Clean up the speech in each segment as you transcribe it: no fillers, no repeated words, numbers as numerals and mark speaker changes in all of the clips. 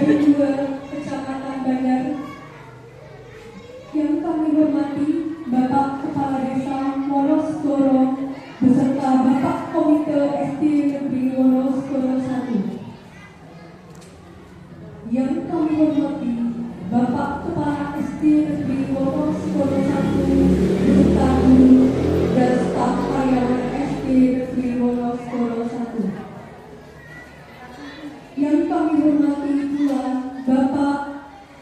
Speaker 1: 2 Kecamatan Bandar. Yang kami hormati Bapak Kepala Desa Wonosegoro beserta Bapak Komite SD Negeri Wonosegoro 1. Yang kami hormati Bapak Kepala SD Negeri Wonosegoro 1 beserta guru dan staf karyawan SD Negeri Wonosegoro 1. Yang kami hormati pula Bapak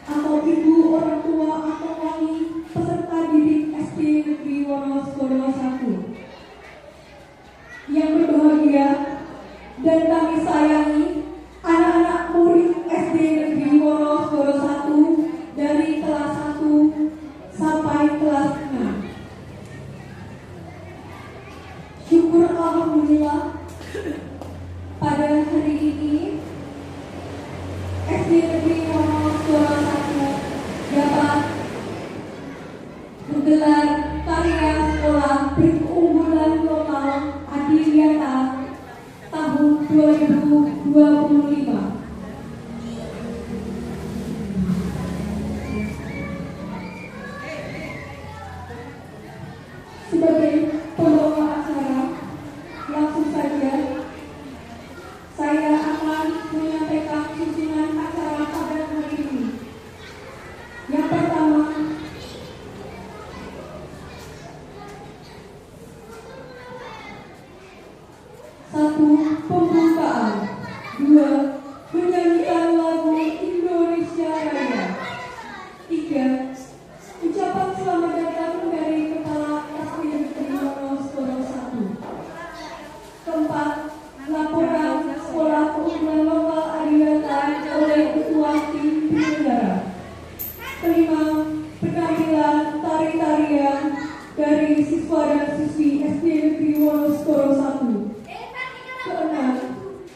Speaker 1: atau Ibu orang tua atau wali peserta didik SD Negeri Wonosegoro 1. Yang berbahagia dan kami sayangi anak-anak murid SD Negeri Wonosegoro 1 dari kelas 1 sampai kelas 6. Syukur alhamdulillah pada hari ini SD Negeri Wonosegoro 1 dapat menggelar karya sekolah berkeunggulan lokal Adiwiyata tahun 2025. Sebagai pembawa acara, langsung saja saya akan menyampaikan susunan acara pada hari ini. Yang pertama, satu, pembukaan. 2, menyanyikan lagu Indonesia Raya. 3, ucapan selamat datang dari Kepala SD Negeri Wonosegoro 1. 4, laporan sekolah keunggulan lokal Adiwiyata oleh Ketua Tim Penyelenggara. 5, penampilan tari-tarian dari siswa dan siswi SD Negeri Wonosegoro 1. 6,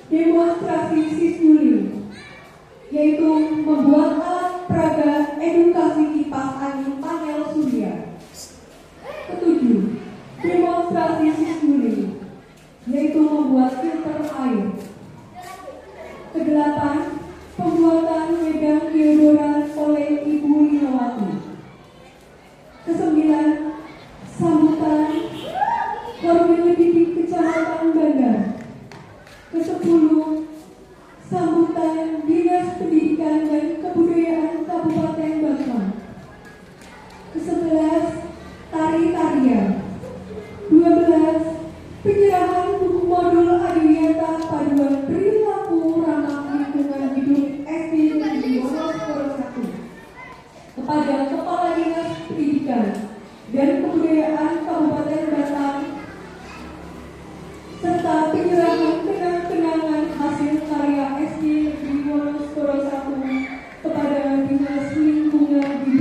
Speaker 1: demonstrasi siswuli, yaitu membuat alat peraga edukasi kipas angin panel surya. 7, demonstrasi siswuli, yaitu membuat filter air. 8, pembuatan wedang deodoran oleh Ibu Linawati. 9, sambutan Korwil Didik Kecamatan Bandar. 10, sambutan Dinas Pendidikan dan Kebudayaan Kabupaten Bangka. 11, tari-tarian. 12, penyerahan buku modul Adiwiyata Paduan Perilaku Ramah Lingkungan Hidup SD Negeri Wonosegoro 1 kepada Kepala Dinas Pendidikan dan Kebudayaan Kabupaten Batang, serta penyerahan kenang-kenangan hasil karya SD Negeri Wonosegoro 1 kepada Dinas Lingkungan Hidup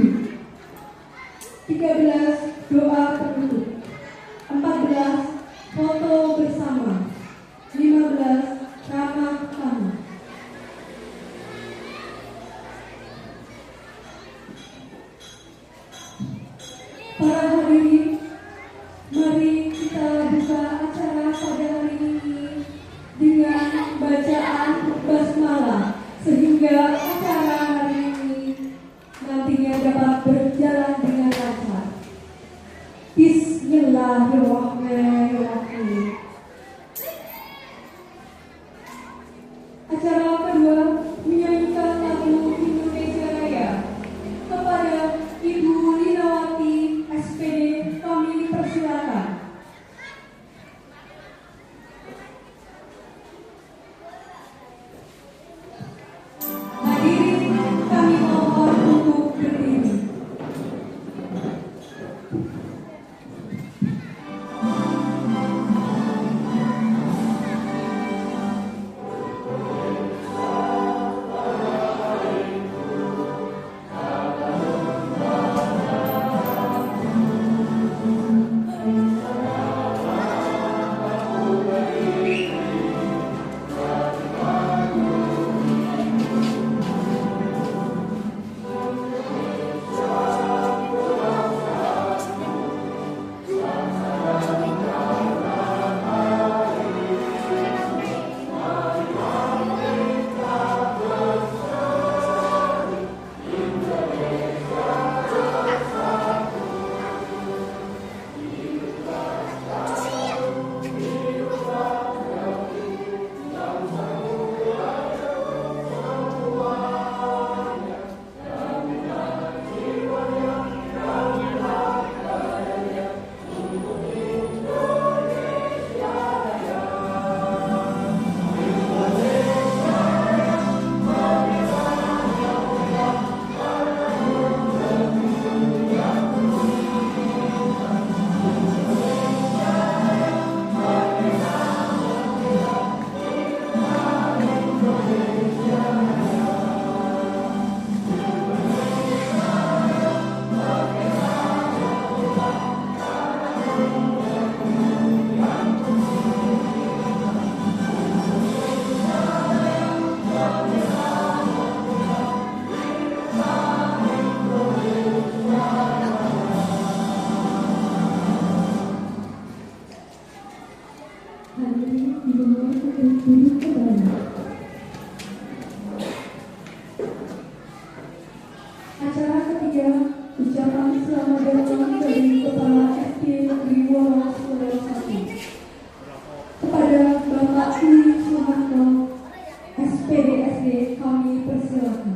Speaker 1: kembali. Acara ketiga, ucapan selamat datang dari Kepala SD Negeri Wonos Solo 1 kepada Bapak Dwi Suharto, SPDSD, kami persilakan.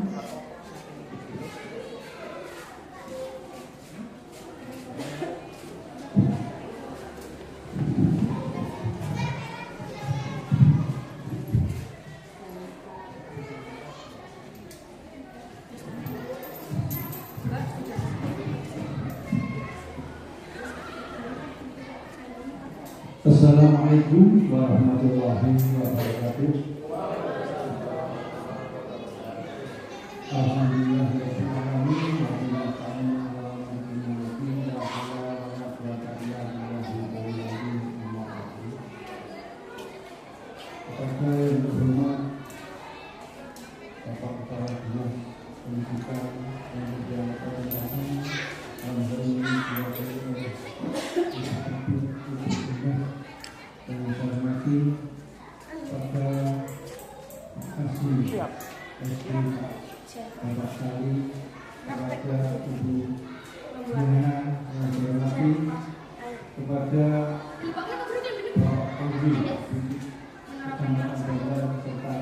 Speaker 2: Assalamualaikum warahmatullahi wabarakatuh. Alhamdulillahirobbilalamin. Kepada yang berhormat Bapak Kepala Dinas Pendidikan dan Kebudayaan dalam hal ini diwakili oleh yang saya hormati pada asli SD Bapak Sari, kepada Ibu Diana yang saya hormati, kepada Bapak Polri Kecamatan Bandar serta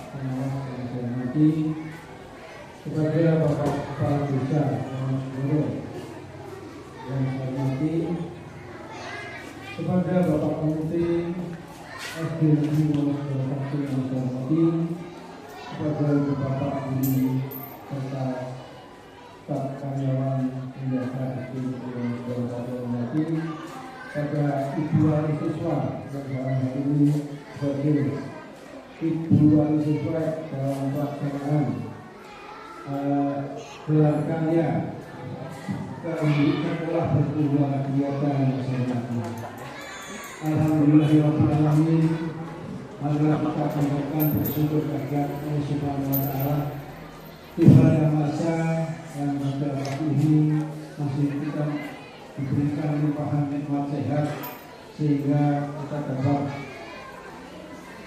Speaker 2: pengawas yang saya hormati, kepada Bapak Kepala Desa Wonosboro yang saya hormati, kepada Bapak Pemutih SD Negeri Wonosboro 1 yang saya hormati, kepada Bapak Guru serta staf karyawan penjaga SD Negeri Wonosboro 1 yang hormati, kepada Ibu Wali Siswa yang dalam hal ini sebagai Ibu Wali Siswa dalam pelaksanaan gelar karya sekolah perguruan kegiatan yang saya hormati. Alhamdulillahirobbilalamin. Marilah kita panjatkan bersyukur kehadirat Allah Subhanahu wa Ta'ala di pada masa yang pada waktu ini masih kita diberikan limpahan nikmat sehat sehingga kita dapat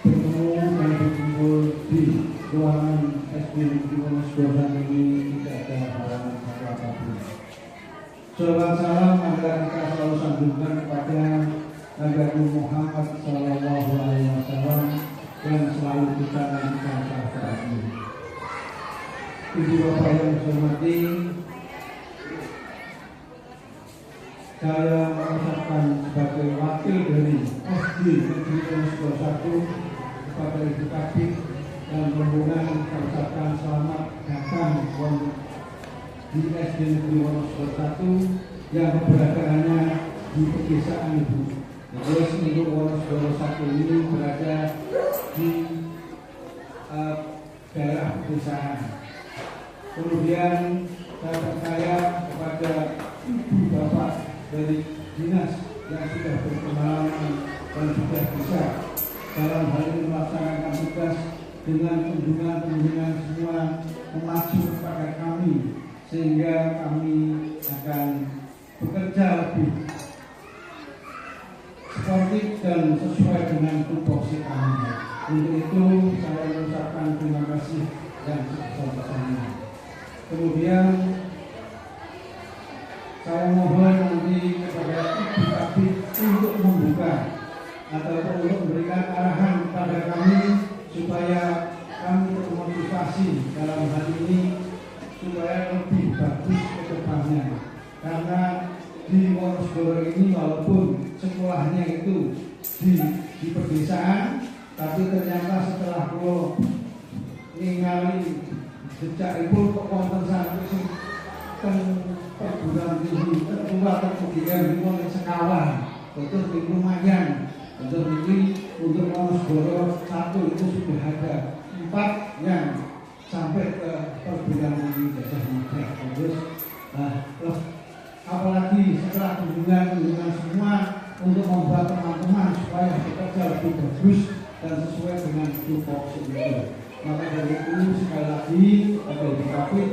Speaker 2: bertemu dan berkumpul di ruangan SD Negeri Wonosboro ini tidak ada halangan apapun. Shalawat salam agar kita selalu sanjungkan kepada Nabi Muhammad Sallallahu Alaihi Wasallam yang selalu kita nantikan saat ini. Ibu bapak yang saya hormati, saya mengucapkan sebagai wakil dari SD Negeri Wonosboro 1 kepada Ibu Kabid dan rombongan mengucapkan selamat datang di SD Negeri Wonosboro 1 yang keberadaannya di pedesaan Ibu. Terus untuk Wonosboro 1 ini berada di daerah pedesaan. Kemudian saya percaya kepada ibu bapak dari dinas yang sudah berpengalaman dan sudah bisa dalam hal ini melaksanakan tugas dengan kunjungan-kunjungan semua memacu kepada kami sehingga kami akan bekerja lebih sportif dan sesuai dengan tupoksi kami. Untuk itu saya mengucapkan terima kasih yang sebesar-besarnya. Kemudian saya mohon nanti kepada Ibu Kabid untuk membuka atau untuk memberikan arahan kepada kami supaya kami termotivasi dalam hal ini supaya lebih bagus ke depannya. Karena di Wonosboro ini walaupun sekolahnya itu di pedesaan, tapi ternyata setelah kalau ningali jejak ibu kok wonten sampai sing ten perguruan tinggi tertua kemudian di Sekawan, betul di lumayan, betul ini untuk Wonosboro 1 itu sudah ada 4 yang sampai ke perguruan tinggi Gajah Mada. Terus, apalagi setelah kunjungan semua untuk membuat teman-teman supaya bekerja lebih bagus dan sesuai dengan tupoksi itu. Maka dari itu sekali lagi kepada Ibu Kabid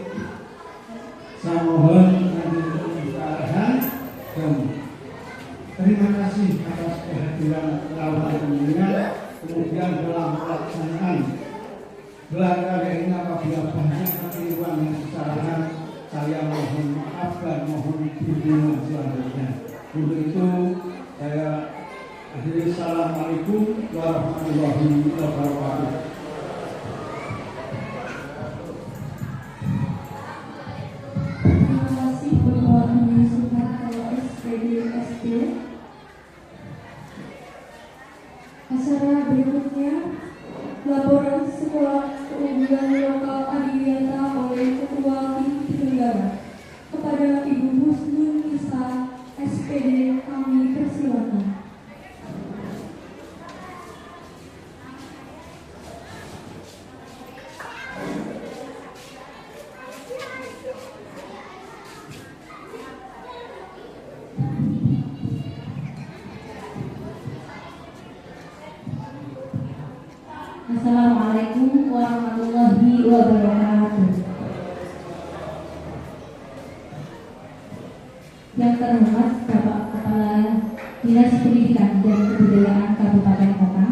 Speaker 2: saya mohon nanti membuka arahan dan terima kasih atas kehadiran lawan dunia Kemudian dalam pelaksanaan gelar karya ini apabila banyak kekeliruan yang kesalahan, saya mohon maaf dan mohon bimbingan selanjutnya. Untuk itu saya akhiri. Assalamualaikum warahmatullahi wabarakatuh.
Speaker 1: Terima kasih Bapak Dwi Suharto SPDSD. Acara berikutnya laporan sekolah keunggulan lokal Adiwiyata oleh Ketua Tim Penyelenggara kepada Ibu Husnul Nisa SPD, kami persilakan.
Speaker 3: Assalamualaikum warahmatullahi wabarakatuh. Yang terhormat Bapak Kepala Dinas Pendidikan dan Kebudayaan Kabupaten Kota,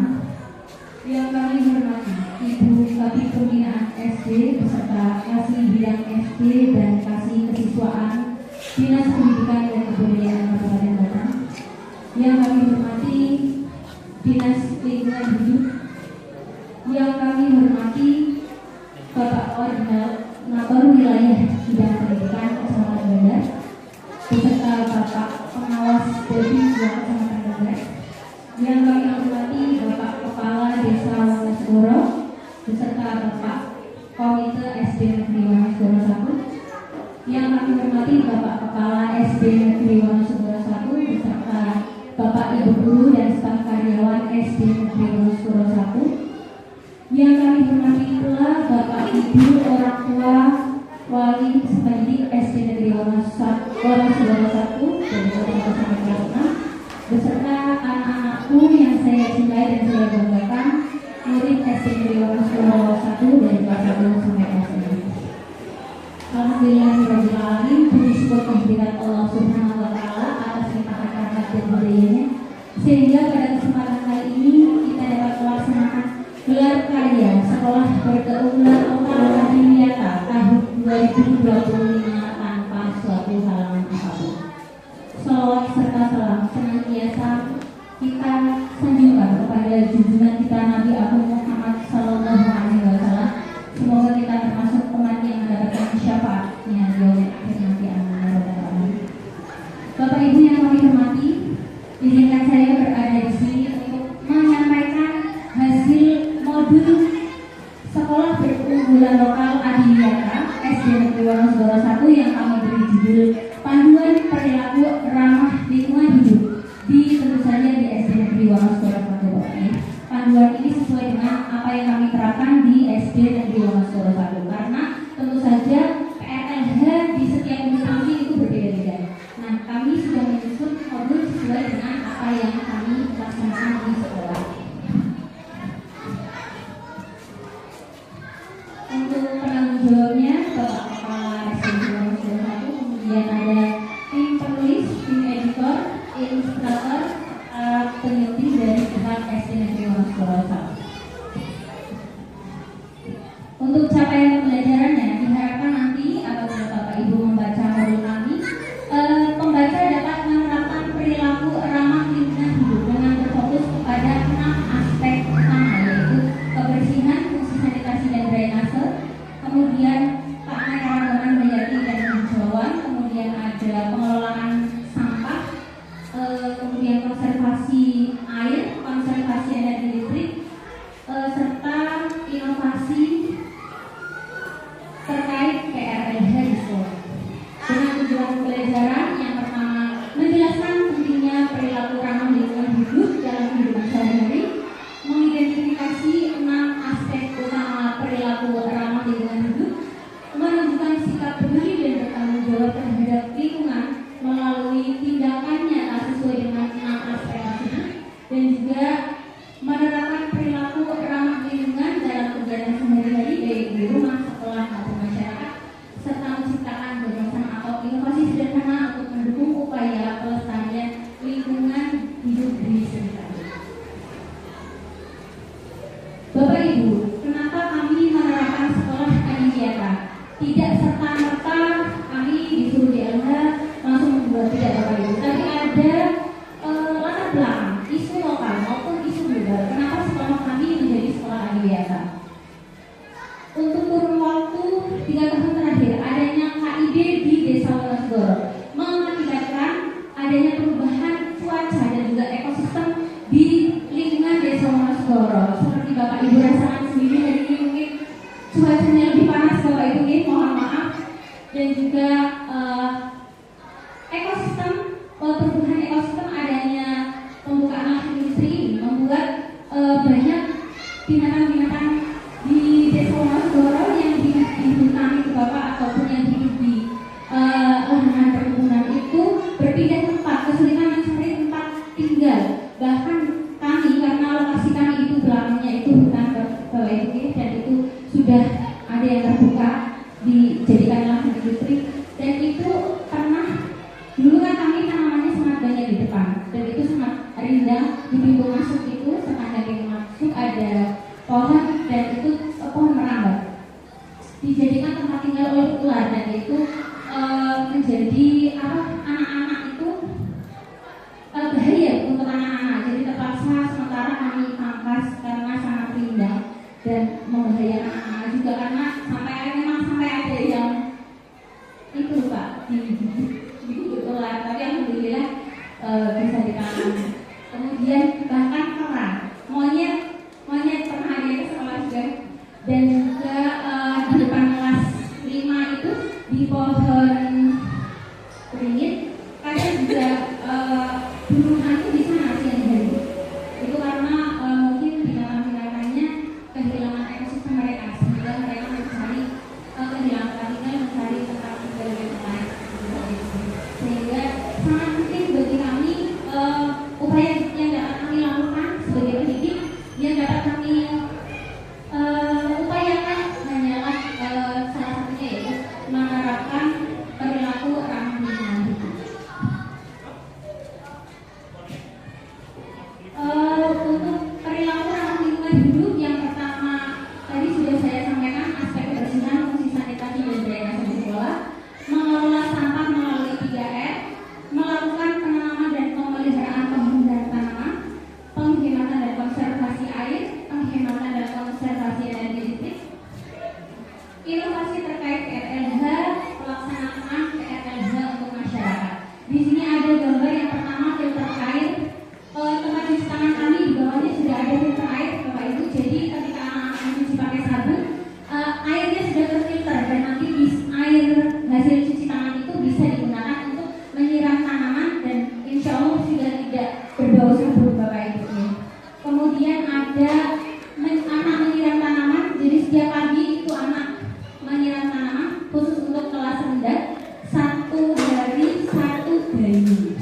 Speaker 3: yang kami hormati Ibu Kabid Pembinaan SD beserta Kasih Bidang SD dan Kasih Kesiswaan Dinas Pendidikan dan Kebudayaan Kabupaten Kota, yang kami hormati Dinas Lingkungan Hidup, yang kami hormati Bapak Koordinator Wilayah Bidang Pendidikan Kecamatan Bandar beserta Bapak Pengawas Bodi Kecamatan Bandar, yang kami hormati Bapak Kepala Desa Wonosegoro beserta Bapak Komite SD Negeri Wonosegoro 1, yang kami hormati Bapak Kepala SD Negeri Wonosegoro 1 beserta Bapak Ibu Guru dan staf karyawan SD Negeri Wonosegoro 1, yang kami hormati pula Bapak Ibu orang tua wali pendidik SD Negeri Wonosegoro 1 dari kelas 1 sampai kelas 6 beserta anak-anakku yang saya cintai dan saya banggakan, murid SD Negeri Wonosegoro 1 dari kelas 1 sampai kelas 6. Alhamdulillahirabbil alamin, puji syukur kehadirat Allah Subhanahu wa taala atas limpahan rahmat dan budayanya, sehingga pada kesempatan kali ini kita dapat melaksanakan gelar karya Sekolah Berkeunggulan Lokal Adiwiyata tahun 2025 tanpa suatu halangan apapun. Salawat serta salam senantiasa kita sanjungkan kepada junjungan kita Nabi Agung Muhammad Sallallahu Alaihi Wasallam. Semoga kita termasuk umat yang mendapatkan syafaatnya di yaumil akhir nanti. Amin ya rabbal alamin. Bapak Ibu yang kami hormati, izinkan saya berada di sini untuk menyampaikan hasil modul Sekolah Berkeunggulan Lokal Adiwiyata SD Negeri Wonosegoro 1 yang kami beri judul Panduan Perilaku Ramah Lingkungan Hidup tentu saja di SD Negeri Wonosegoro 1. Panduan ini sesuai dengan apa yang kami terapkan di SD Negeri Wonosegoro 1, karena tentu saja PLH di setiap instansi itu berbeda-beda. Nah, kami sudah menyusun modul sesuai dengan apa yang kami laksanakan di sekolah. Untuk penanggung jawabnya Bapak Kepala SD Wonosegoro 1, kemudian ada tim penulis, tim editor, ilustrator, peneliti dari pihak SD Negeri Wonosegoro 1. Untuk capaian pembelajarannya diharapkan nanti apabila Bapak Ibu membaca modul kami, pembaca dapat menerapkan perilaku ramah lingkungan hidup dengan berfokus kepada 6 aspek utama, yaitu kebersihan, fungsi sanitasi dan drainase, kemudian keanekaragaman hayati dan hijauan, kemudian ada pengelolaan sampah, kemudian konservasi air, konservasi energi listrik, serta inovasi untuk kurun waktu 3 tahun terakhir adanya KID di Desa Wonosegoro mengakibatkan adanya perubahan cuaca dan juga ekosistem di lingkungan Desa Wonosegoro. Seperti Bapak Ibu rasakan sendiri, hari ini mungkin cuacanya lebih panas Bapak Ibu, mohon maaf. Dan juga ekosistem, perubahan ekosistem adanya pembukaan lahan industri ini membuat banyak binatang-binatang di Desa Wonosegoro yang dihutangi ke Bapak ataupun yang hidup di lahan perkebunan itu berpindah tempat, kesulitan mencari tempat tinggal. Bahkan kami, karena lokasi kami itu belakangnya itu hutan Bapak Ibu, dan itu sudah ada yang terbuka dijadikan lahan industri, dan itu pernah dulu kan kami tanamannya sangat banyak di depan dan itu sangat rindang. Di pintu masuk itu sepanjang pintu masuk ada pohon dan itu pohon merambat dijadikan tempat tinggal oleh ular, dan itu menjadi anak-anak itu bahaya untuk anak-anak. Jadi terpaksa sementara kami pangkas karena sangat rindang dan membahayakan anak-anak juga, karena sampai ada yang itu Pak digigit ular, tapi alhamdulillah bisa ditangani. Kemudian bahkan kerang, monyet pernah ada di sekolah juga, dan juga di depan kelas 5 itu di pohon beringin kadang juga burung hantu di sana siang hari. Itu karena mungkin binatang-binatangnya kehilangan ekosistem mereka, sehingga mereka mencari kehilangan tinggal, mencari tempat tinggal yang lain. Sehingga sangat penting bagi kami upaya yang dapat kami lakukan sebagai pendidik, yang dapat kami upayakan hanyalah salah satunya yaitu menerapkan perilaku ramah lingkungan hidup. Untuk perilaku ramah lingkungan hidup yang pertama tadi sudah saya sampaikan, aspek kebersihan, fungsi sanitasi dan drainase di sekolah, mengelola sampah melalui 3R, melakukan penanaman dan pemeliharaan pohon dan tanaman, penghematan dan konservasi air, penghematan dan konservasi energi listrik, inovasi terkait PRLH, pelaksanaan PRLH untuk masyarakat. Di sini ada gambar yang pertama filter air. Tempat cuci tangan kami di bawahnya sudah ada filter air Bapak Ibu. Jadi ketika anak-anak mencuci pakai sabun, airnya sudah terfilter dan nanti air hasil cuci tangan itu bisa digunakan untuk menyiram tanaman dan insya Allah sudah tidak berbau sabun Bapak Ibu. Kemudian ada anak menyiram tanaman. Jadi setiap pagi itu anak menyiram tanaman khusus untuk kelas rendah, 1 hari 1 bayi.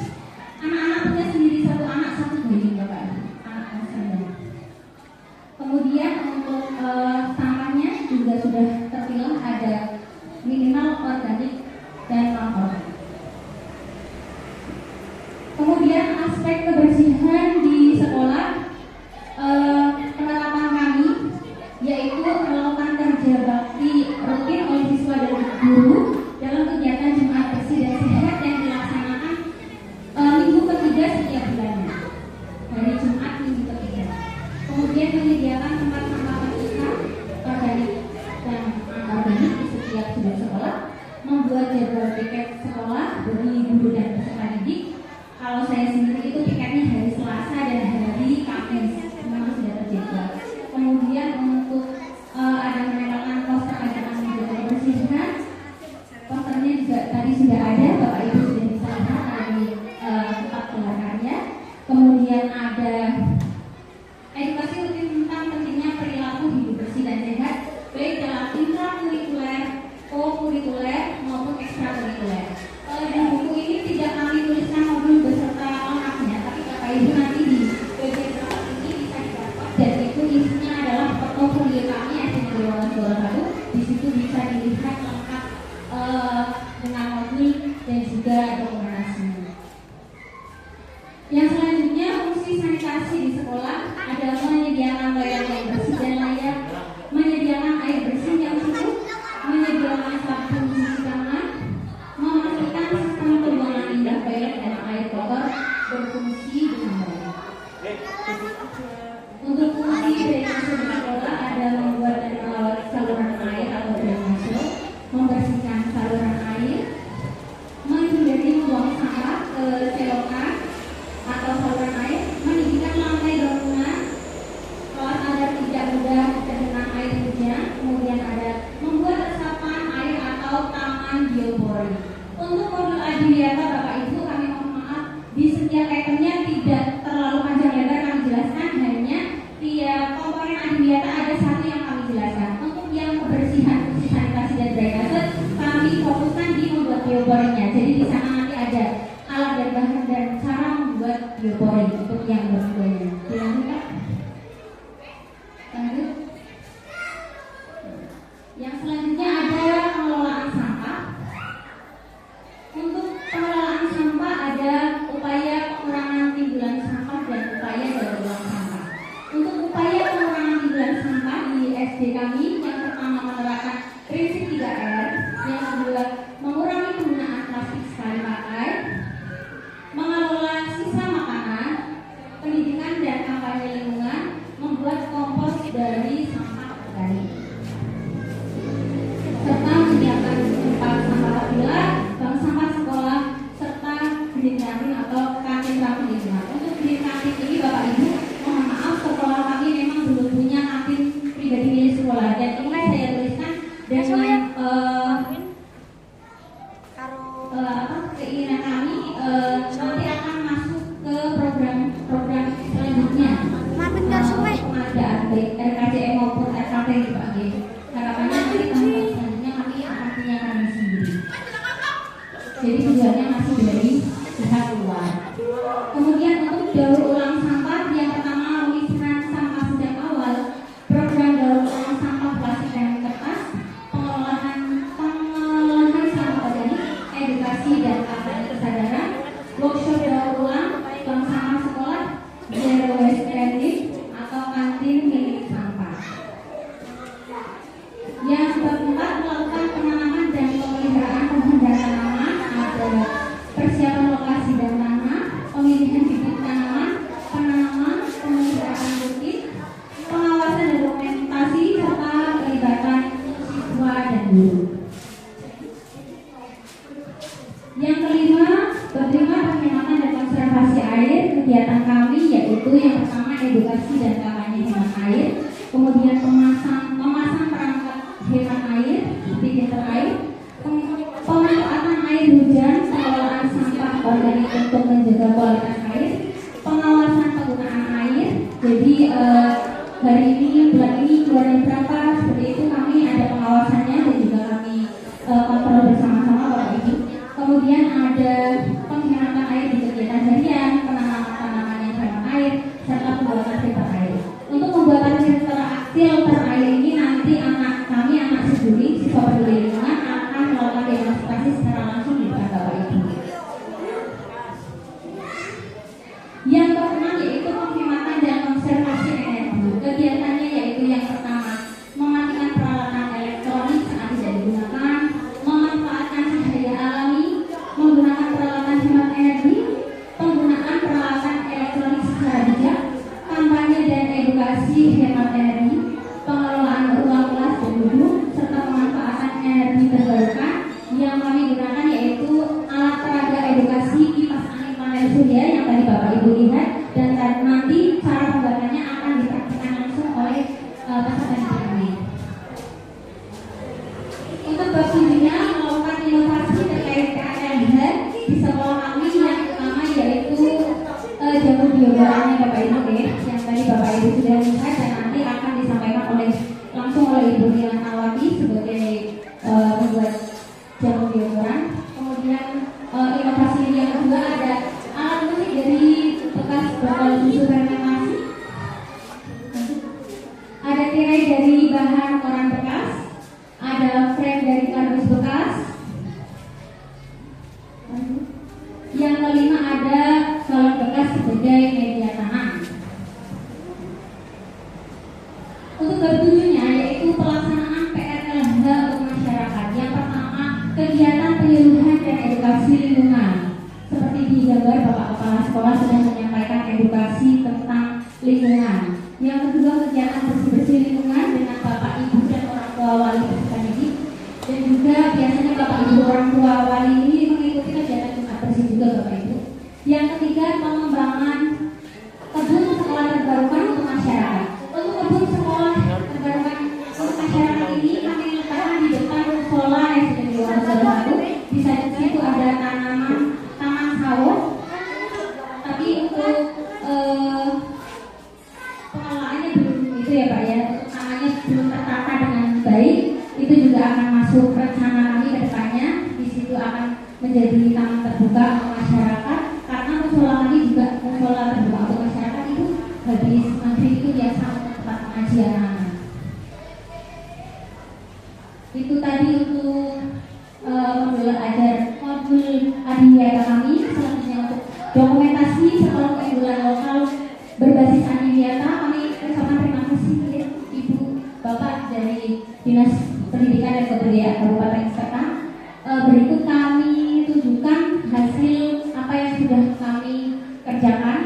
Speaker 3: Anak-anak punya sendiri 1 anak 1 bayi Bapak Ibu, anak kelas rendah. Kemudian untuk sampahnya juga sudah terpilah, ada minimal organik dan non-organik. Kemudian aspek kebersihan di sekolah, penerapan kami yaitu melakukan kerja bakti rutin oleh siswa dan guru dalam kegiatan Jumat Bersih dan Sehat yang dilaksanakan minggu ketiga setiap bulannya, hari Jumat minggu ketiga. Kemudian menyediakan tempat sampah terpisah organik dan anorganik di setiap sudut sekolah, membuat jadwal piket sekolah bagi guru dan peserta didik. Kalau saya sendiri itu piketnya hari Selasa dan hari Kamis, memang sudah terjadwal. Kemudian untuk ada menempelkan poster ajakan menjaga kebersihan, posternya juga tadi sudah ada, Bapak Ibu sudah bisa lihat dari tempat gelar karya. Kemudian ada edukasi rutin tentang pentingnya perilaku hidup bersih dan sehat, baik dalam intrakurikuler, kokurikuler maupun ekstrakurikuler. Di buku ini tidak kami tuliskan modul beserta lengkapnya, tapi Bapak Ibu nanti di bagian belakang ini bisa didapat, dan itu isinya adalah portofolio kami SD Wonosegoro 1. Di situ bisa dilihat lengkap dengan modul dan juga dokumentasinya. Yang selanjutnya, fungsi sanitasi di sekolah adalah menyediakan toilet yang bersih dan layak, menyediakan air bersih yang cukup, menyediakan sabun cuci tangan, memastikan sistem pembuangan limbah toilet dan air kotor berfungsi dengan baik. Untuk fungsi drainase di sekolah adalah membuat dan melawat saluran air bioporinya. Jadi di sana nanti ada alat dan bahan dan cara membuat biopori untuk yang berkeduanya. Dilanjut Kak. Lanjut. Yang selanjutnya ada pengelolaan sampah. Untuk pengelolaan sampah ada upaya pengurangan timbulan sampah dan upaya daur ulang sampah. Untuk upaya pengurangan timbulan sampah di SD kami, yang pertama menerapkan prinsip 3R, yang kedua mengurangi penggunaan plastik sekali pakai, mengelola sisa makanan, pendidikan dan kampanye lingkungan, membuat kompos dari sampah organik, serta menyiapkan tempat sampah terpilah, bank sampah sekolah, serta green kantin atau kantin ramah lingkungan. Untuk green kantin ini Bapak Ibu, mohon maaf sekolah kami memang belum punya kantin pribadi milik sekolah, dan ini saya tuliskan dengan keinginan kami nanti akan masuk ke program selanjutnya, pengadaan baik RKJM maupun RKP di Pak G. Harapannya nanti tahun selanjutnya kami akan punya kami sendiri. Jadi tujuannya masih dari pihak luar. Kemudian untuk daur ulang sampah, yang pertama pemisahan sampah sejak awal, program daur ulang sampah plastik dan kertas, pengolahan sampah organik, edukasi dan kampanye kesadaran, workshop daur ulang, bank sampah sekolah, zero waste credit atau kantin milik sampah. Yang keempat, melakukan penanaman dan pemeliharaan pohon dan tanaman. Ada persiapan lokasi dan tanah, pemilihan bibit tanaman, penanaman, pemeliharaan rutin, pengawasan dan dokumentasi, serta pelibatan siswa dan guru. Yang kelima, berlima penghematan dan konservasi air. Kegiatan kami yaitu yang pertama edukasi dan kampanye hemat air, kemudian pemasang perangkat hemat air seperti filter air, pemanfaatan air hujan, pengelolaan sampah organik untuk menjaga kualitas air, pengawasan penggunaan air. Jadi hari ini bulan ini keluarnya berapa seperti itu, kami ada pengawasannya dan juga kami kontrol bersama-sama Bapak Ibu. Kemudian ada penghematan air di kegiatan harian, penanaman tanaman yang hemat air, serta pembuatan filter air. Untuk pembuatan filter air ini nanti anak peduli, siswa peduli lingkungan akan melakukan demonstrasi secara langsung di depan Bapak Ibu. Yang keenam yaitu penghematan dan konservasi energi. Kegiatannya yaitu yang pertama mematikan peralatan elektronik saat tidak digunakan, memanfaatkan cahaya alami, menggunakan peralatan hemat energi, penggunaan peralatan elektronik secara bijak, kampanye dan edukasi hemat energi, pengelolaan ruang kelas dan duduk, serta pemanfaatan energi terbarukan. Yang kami gunakan yaitu alat peraga edukasi kipas angin panel surya yang tadi Bapak Ibu lihat, dan nanti cara pembuatannya akan dipraktikkan langsung oleh peserta didik kami. Untuk bagiannya melakukan inovasi terkait KLH di sekolah kami, yang pertama yaitu jalur biogaranya Bapak Ibu yang tadi Bapak Ibu sudah lihat, dan nanti akan disampaikan langsung oleh Ibu Nilan Awati sebagai pembuat jalur biogaran. Kemudian inovasi yang kedua ada alat musik dari bekas botol susu fermentasi, ada tirai dari bahan koran bekas, ada frame dari kardus bekas. Yang kelima ada galon bekas sebagai media tanam. Untuk ketujuhnya yaitu pelaksanaan PRLH untuk masyarakat. Yang pertama kegiatan penyuluhan dan edukasi lingkungan. Seperti di gambar Bapak Kepala Sekolah sudah menyampaikan edukasi tentang lingkungan. Yang kedua kegiatan bersih-bersih lingkungan dengan Bapak Ibu dan orang tua wali peserta didik. Dan juga biasanya Bapak Ibu orang tua wali ini mengikuti kegiatan Jumat bersih juga Bapak Ibu. Yang ketiga pengembangan kebun sekolah terbarukan untuk masyarakat. Untuk kebun sekolah terbarukan untuk masyarakat ini kami letakkan di depan musola SD Wonosobo 1. Di situ ada taman sawah. Tapi untuk pengelolaannya belum itu ya Pak ya. Untuk tamannya belum tertata dengan baik. Itu juga akan masuk rencana kami ke depannya. Di situ akan menjadi taman terbuka untuk masyarakat, karena musola kami juga musola terbuka untuk masyarakat itu habis maghrib itu biasa untuk tempat pengajian anak. Itu tadi untuk modul adiwiyata kami. Selanjutnya untuk dokumentasi sekolah keunggulan lokal berbasis adiwiyata, kami ucapkan terima kasih Ibu Bapak dari Dinas Pendidikan dan Kebudayaan Kabupaten Serang. Berikut kami tunjukkan hasil apa yang sudah kami kerjakan.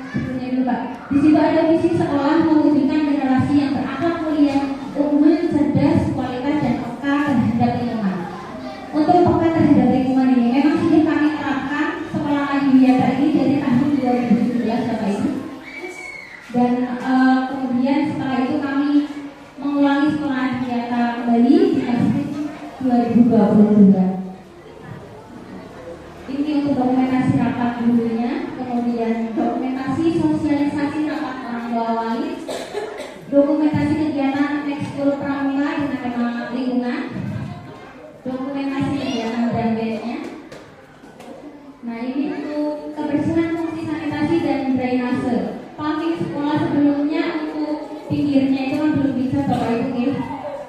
Speaker 3: Sebelumnya dulu Pak, di situ ada visi sekolah mewujudkan generasi yang berakhlak mulia, unggul, cerdas, kualitas dan peka terhadap lingkungan. Untuk peka terhadap lingkungan ini memang sudah kami terapkan sekolah adiwiyata ini dari tahun 2017 Bapak Ibu. Dan kemudian setelah itu kami mengulangi sekolah adiwiyata kembali di tahun 2022. Ini untuk dokumentasi rapat dulunya, kemudian dokumentasi sosialisasi rapat orang tua wali, dokumentasi kegiatan ekskul pramuka dengan tema lingkungan, dokumentasi kegiatan brandnya. Nah, ini untuk kebersihan fungsi sanitasi dan drainase. Paving sekolah sebelumnya untuk pinggirnya itu kan belum bisa Bapak Ibu ya.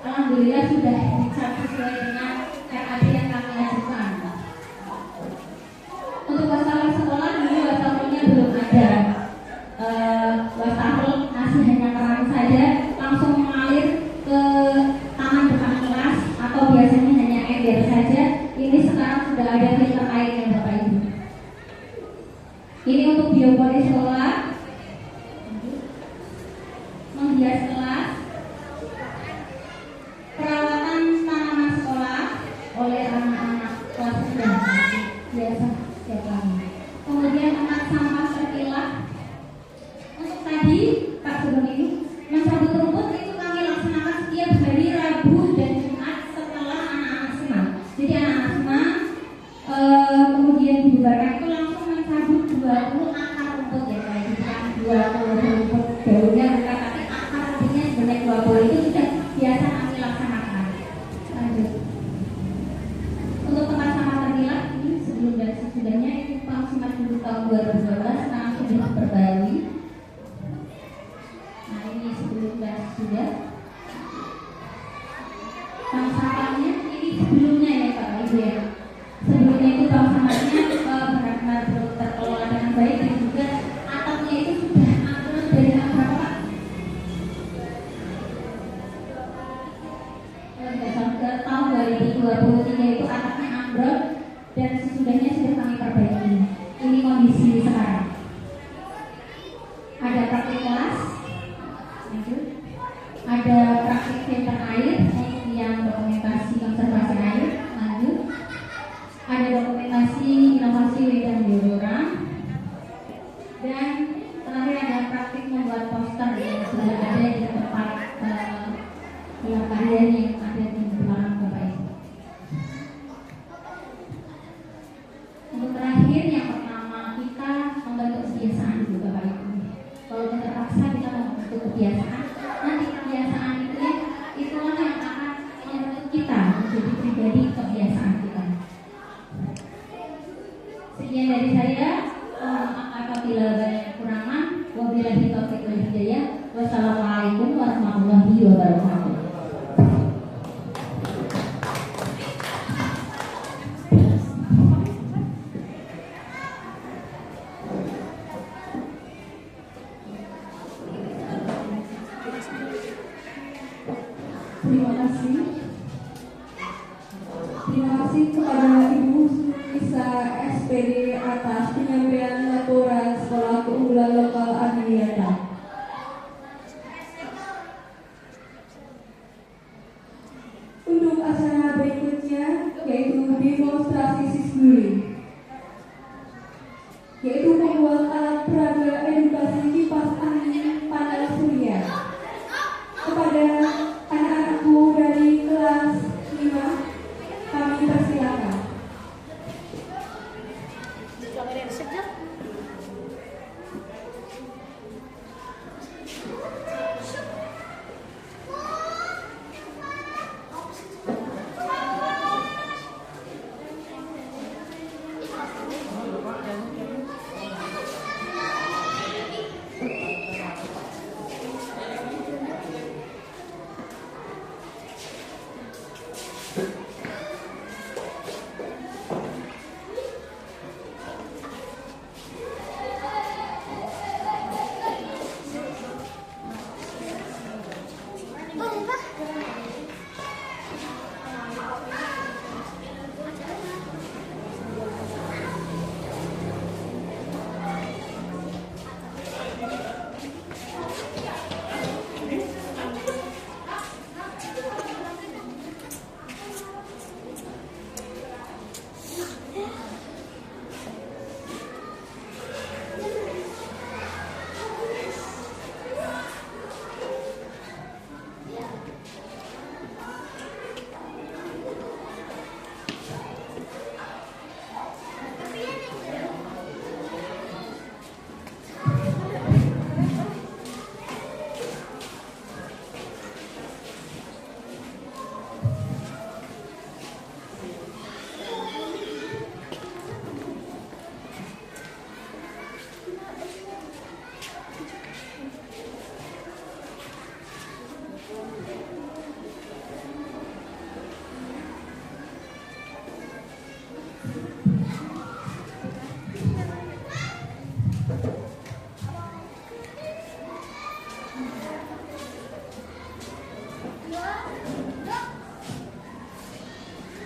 Speaker 3: Alhamdulillah sudah dicat sesuai dengan RAD yang kami ajukan. Untuk wastafel sekolah dulu wastafelnya belum ada. Wastafel masih hanya keran saja, langsung mengalir ke taman depan kelas atau biasanya hanya ember saja. Ini sekarang sudah ada filter airnya Bapak Ibu. Ini untuk biopori sekolah, menghias kelas, perawatan tanaman sekolah oleh anak-anak kelas rendah biasa setiap hari. Kemudian tempat sampah terpilah. Untuk tadi Pak sebelum ini mencabut rumput itu kami laksanakan setiap hari Rabu dan Jumat setelah anak-anak senam. Jadi anak-anak senam kemudian dibubarkan itu langsung mencabut 20 akar rumput ya Pak. Jadi 20 rumput daunnya bukan, tapi akar rumputnya sebanyak 20 itu sudah biasa kami laksanakan. Lanjut. Untuk tempat sampah terpilah ini sebelum dan sesudahnya itu Pak Simat dulu tahun 2012 sekarang sudah diperbarui. Nah ini sebelum dan sesudah. Tong sampahnya ini sebelumnya ya Pak Ibu ya. Sebelumnya itu tong sampahnya benar-benar terkelola dengan baik, dan juga atapnya itu sudah ambrol dari tahun berapa Pak? Sampai tahun 2023 itu atapnya ambrol dan sesudahnya sudah kami perbaiki. Ini kondisi sekarang. Ada praktik kelas, ada praktik filter air yang dokumentasi konservasi air, lanjut. Ada dokumentasi inovasi dan deodoran, dan terakhir ada praktik membuat poster yang sudah ada di tempat gelar karya yang ada di belakang Bapak Ibu. Untuk terakhir yang pertama kita membentuk kebiasaan dulu Bapak Ibu. Kalau kita terpaksa kita membentuk kebiasaan, nanti kebiasaan itulah yang akan membentuk kita menjadi pribadi kebiasaan kita. Sekian dari saya. Apabila banyak kekurangan, wabillahi taufiq wal hidayah. Wassalamualaikum warahmatullahi wabarakatuh.
Speaker 1: Terima kasih. Terima kasih kepada Ibu Nisa SPD atas penyampaian laporan sekolah keunggulan lokal adiwiyata. Untuk acara berikutnya yaitu demonstrasi siswi, yaitu membuat alat peraga edukasi kipas angin panel surya. Kepada anak-anakku dari kelas 5 kami persilakan.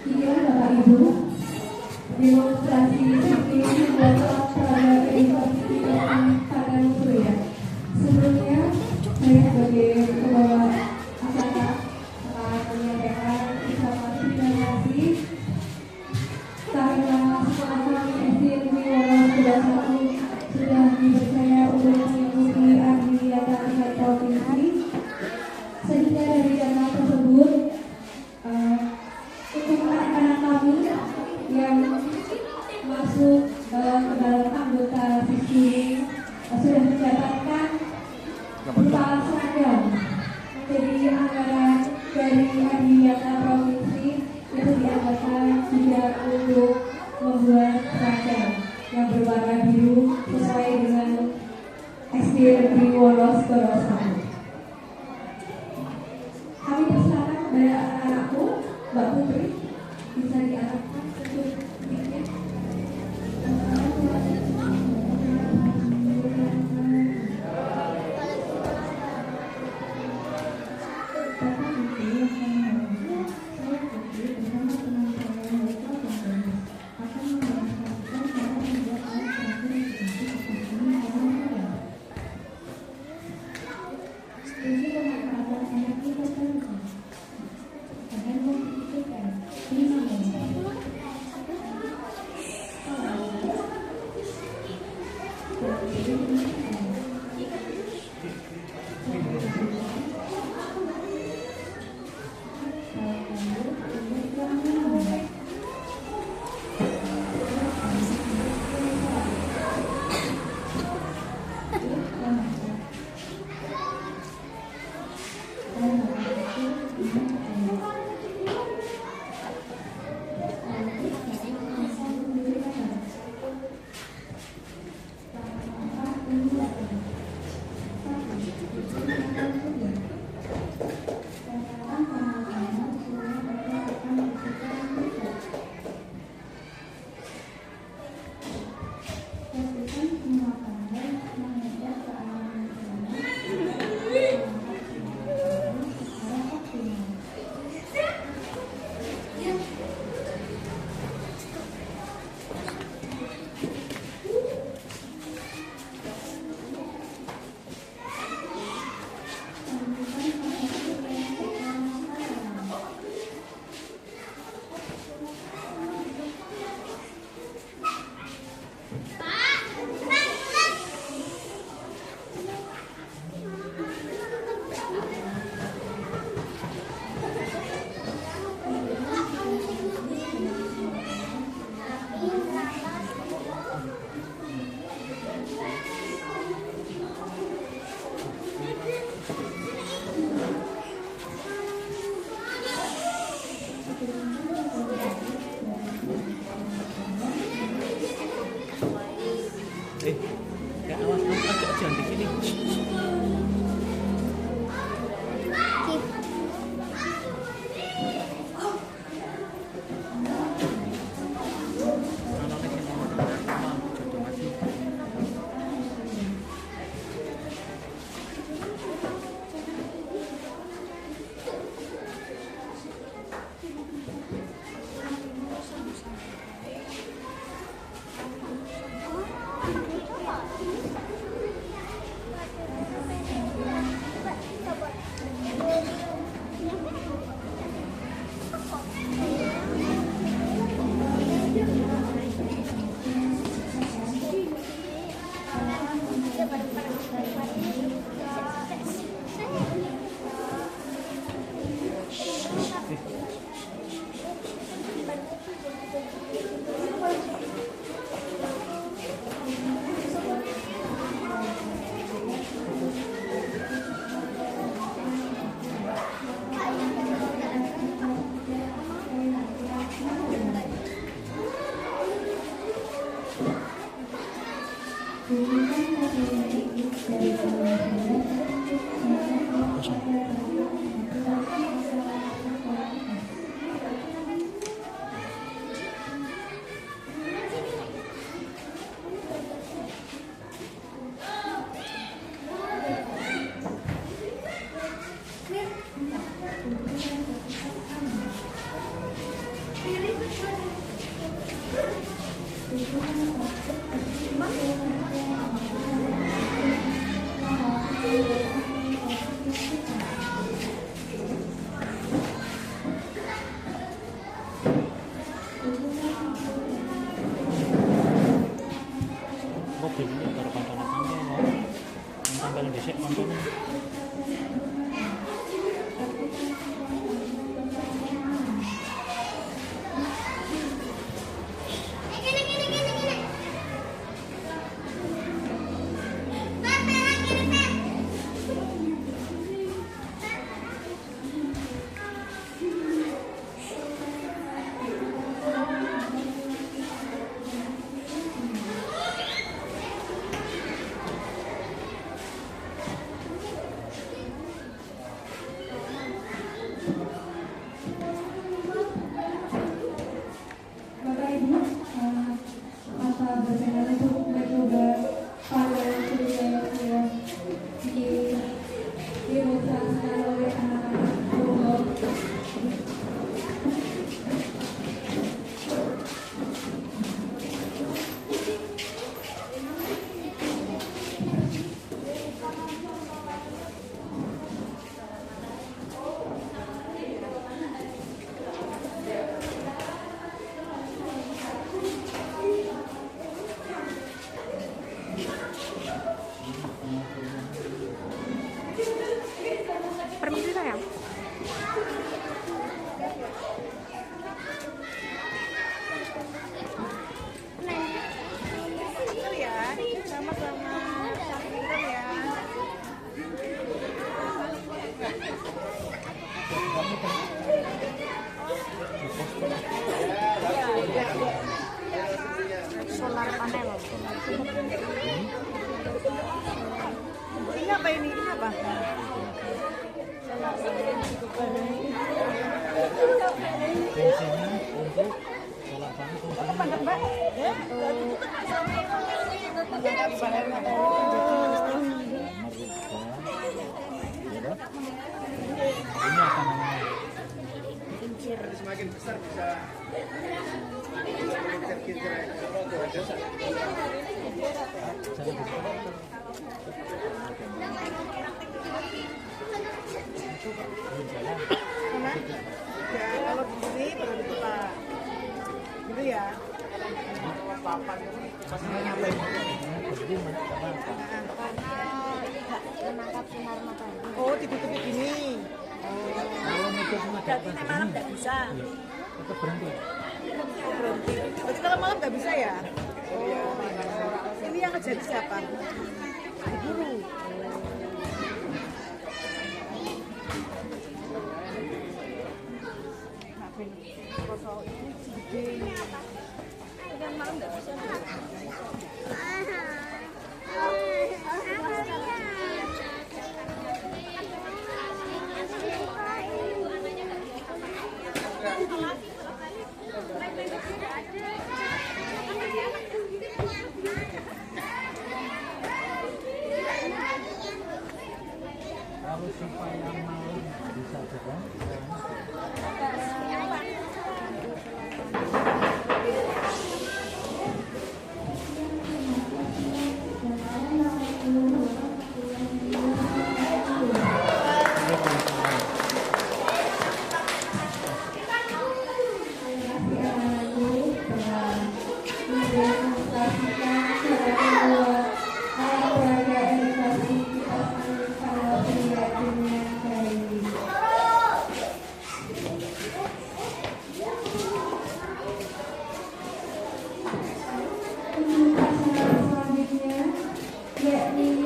Speaker 1: Iya, Bapak Ibu, demonstrasi seperti ini dilakukan pada University Padang Surya. Sebelumnya, saya sebagai pembawa acara akan menyampaikan ucapan terima kasih karena sekolah kami SD Negeri Wonos Kedua 1 sudah dipercaya untuk mengikuti Adiwiyata tingkat provinsi, sehingga dari dana tersebut untuk anak-anak kami yang masuk ke dalam anggota siswi sudah mendapatkan berupa seragam. Jadi anggaran dari Adiwiyata provinsi itu dianggarkan juga untuk membuat seragam yang berwarna biru sesuai dengan SD Negeri Wonos Kedua 1. Kami persilakan kepada anak-anakku, Mbak Putri, bisa diarahkan untuk mic-nya.
Speaker 4: Mobil ini baru kantornya tampil dhisik koncone.
Speaker 1: Bapak Ibu, masa berkenan untuk mencoba panel kuliah yang didemonstrasikan oleh anak-anak Bogor.
Speaker 5: Permisi sayang. Pinter ya, sama-sama. Pinter ya. Solar panel. Ini apa ini? Ini apa?
Speaker 4: Fungsinya untuk solar panel, fungsinya
Speaker 5: Mbak? Ya?
Speaker 4: ini apa namanya?
Speaker 2: Semakin besar bisa
Speaker 5: Mana? Ya, kalau di sini baru dibuka. Gitu ya. Oh, ditutupi gini.
Speaker 4: Kalau nutup
Speaker 5: Berarti malam nggak bisa.
Speaker 4: tetap berhenti.
Speaker 5: Oh, berhenti. Berarti kalau malam nggak bisa ya? Oh, ini yang ngejadi siapa? Guru. Maafin, kosong ini segede. Kan malam nggak bisa.
Speaker 4: Kalau supaya malam bisa juga
Speaker 1: yakni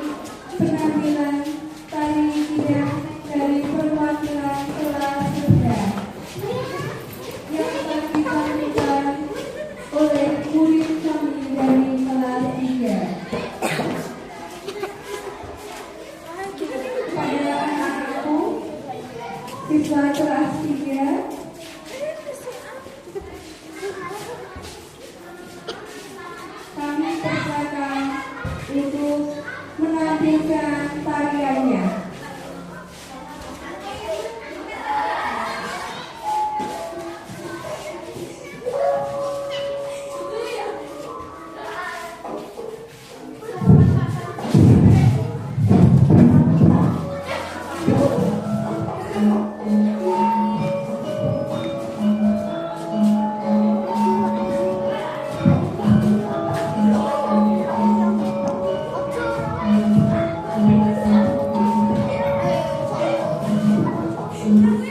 Speaker 1: penampilan tari tidak dari perwakilan kelas rendah yang akan ditampilkan oleh murid kami dari kelas 3. Pada anak-anakku, siswa kelas 3, kami persilakan untuk menampilkan tariannya.
Speaker 6: Lagi.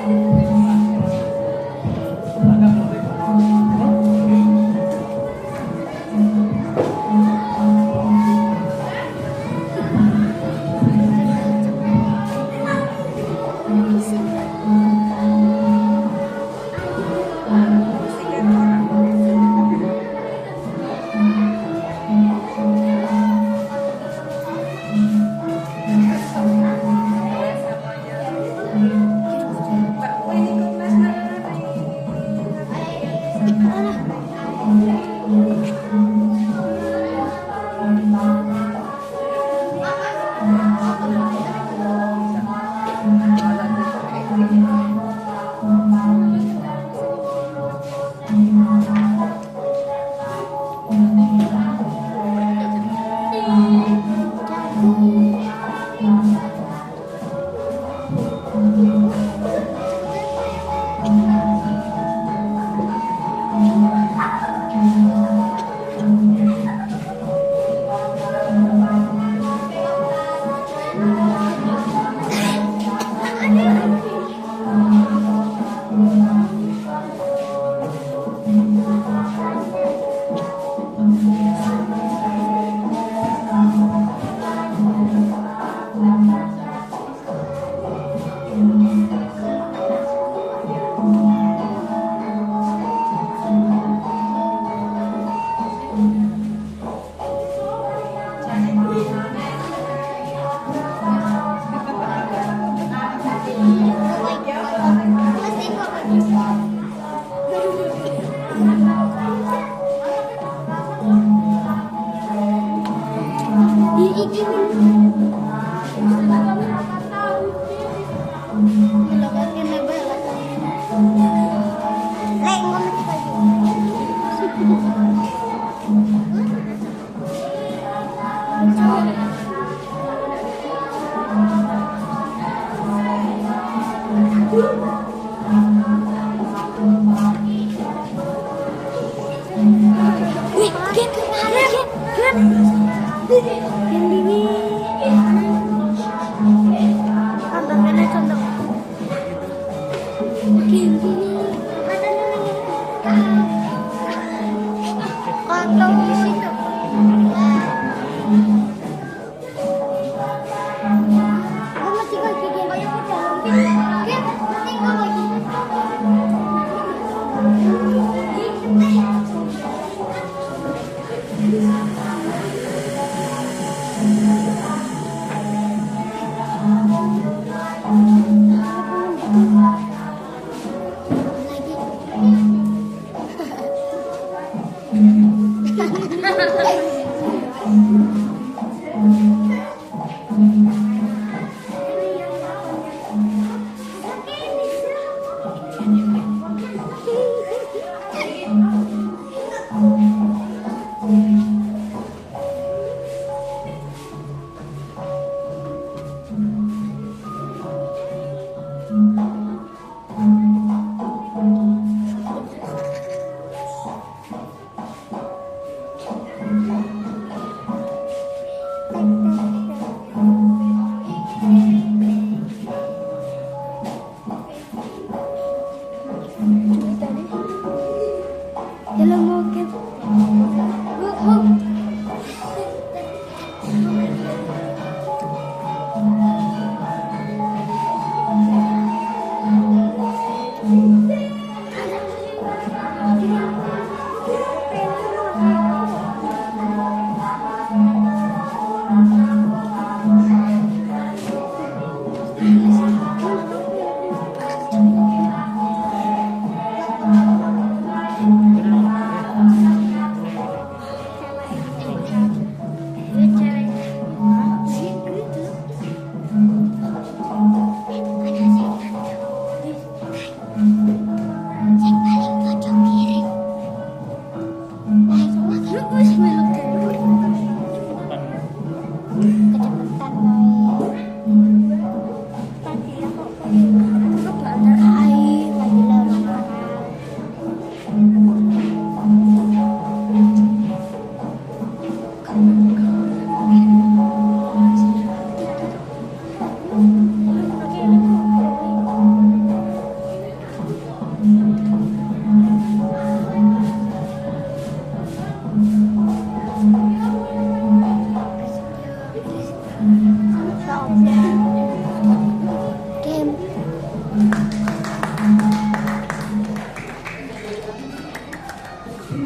Speaker 1: Terima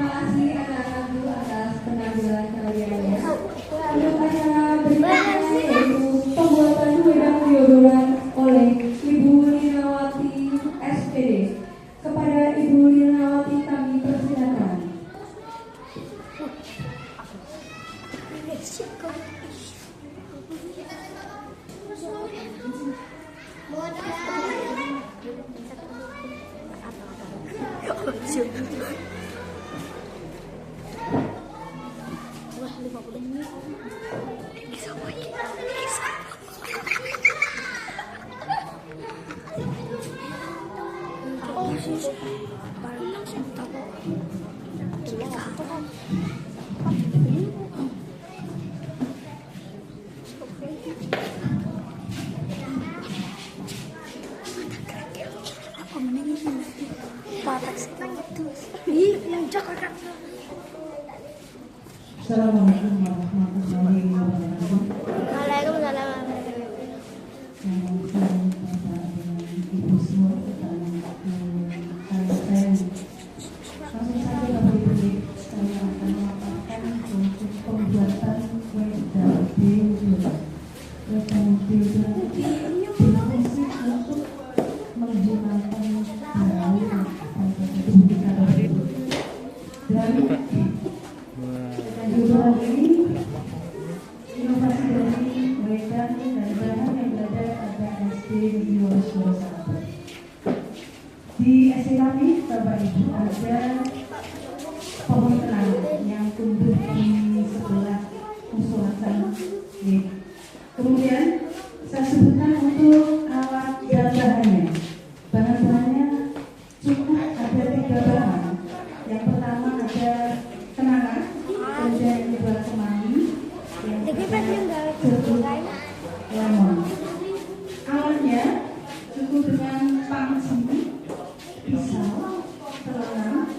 Speaker 1: kasih anak-anakku atas penampilan kalian ya. Untuk acara berikutnya yaitu pembuatan wedang deodoran oleh Ibu Linawati SPD. Kepada Ibu Linawati kami persilakan. Assalamualaikum warahmatullahi wabarakatuh.
Speaker 6: Waalaikumsalam.
Speaker 1: Ibu semua saya langsung saja Bapak Ibu saya akan memaparkan untuk pembuatan wedang deodoran. Wedang deodoran itu berfungsi untuk menghilangkan bau pada tubuh kita. Dari deodoran ini inovasi dari wedang dan bahan yang berada pada SD Negeri Wonosobo 1. Di SD kami, Bapak Ibu, ada pohon kenang yang tumbuh di sebelah musola sana. Kemudian saya sebutkan untuk alat dan bahannya. Bahan-bahannya cukup ada 3 bahan. Yang pertama ada kenanga, kemudian yang kedua kemangi, yang ketiga jeruk lemon. Alatnya cukup dengan panci, pisau, telanjang,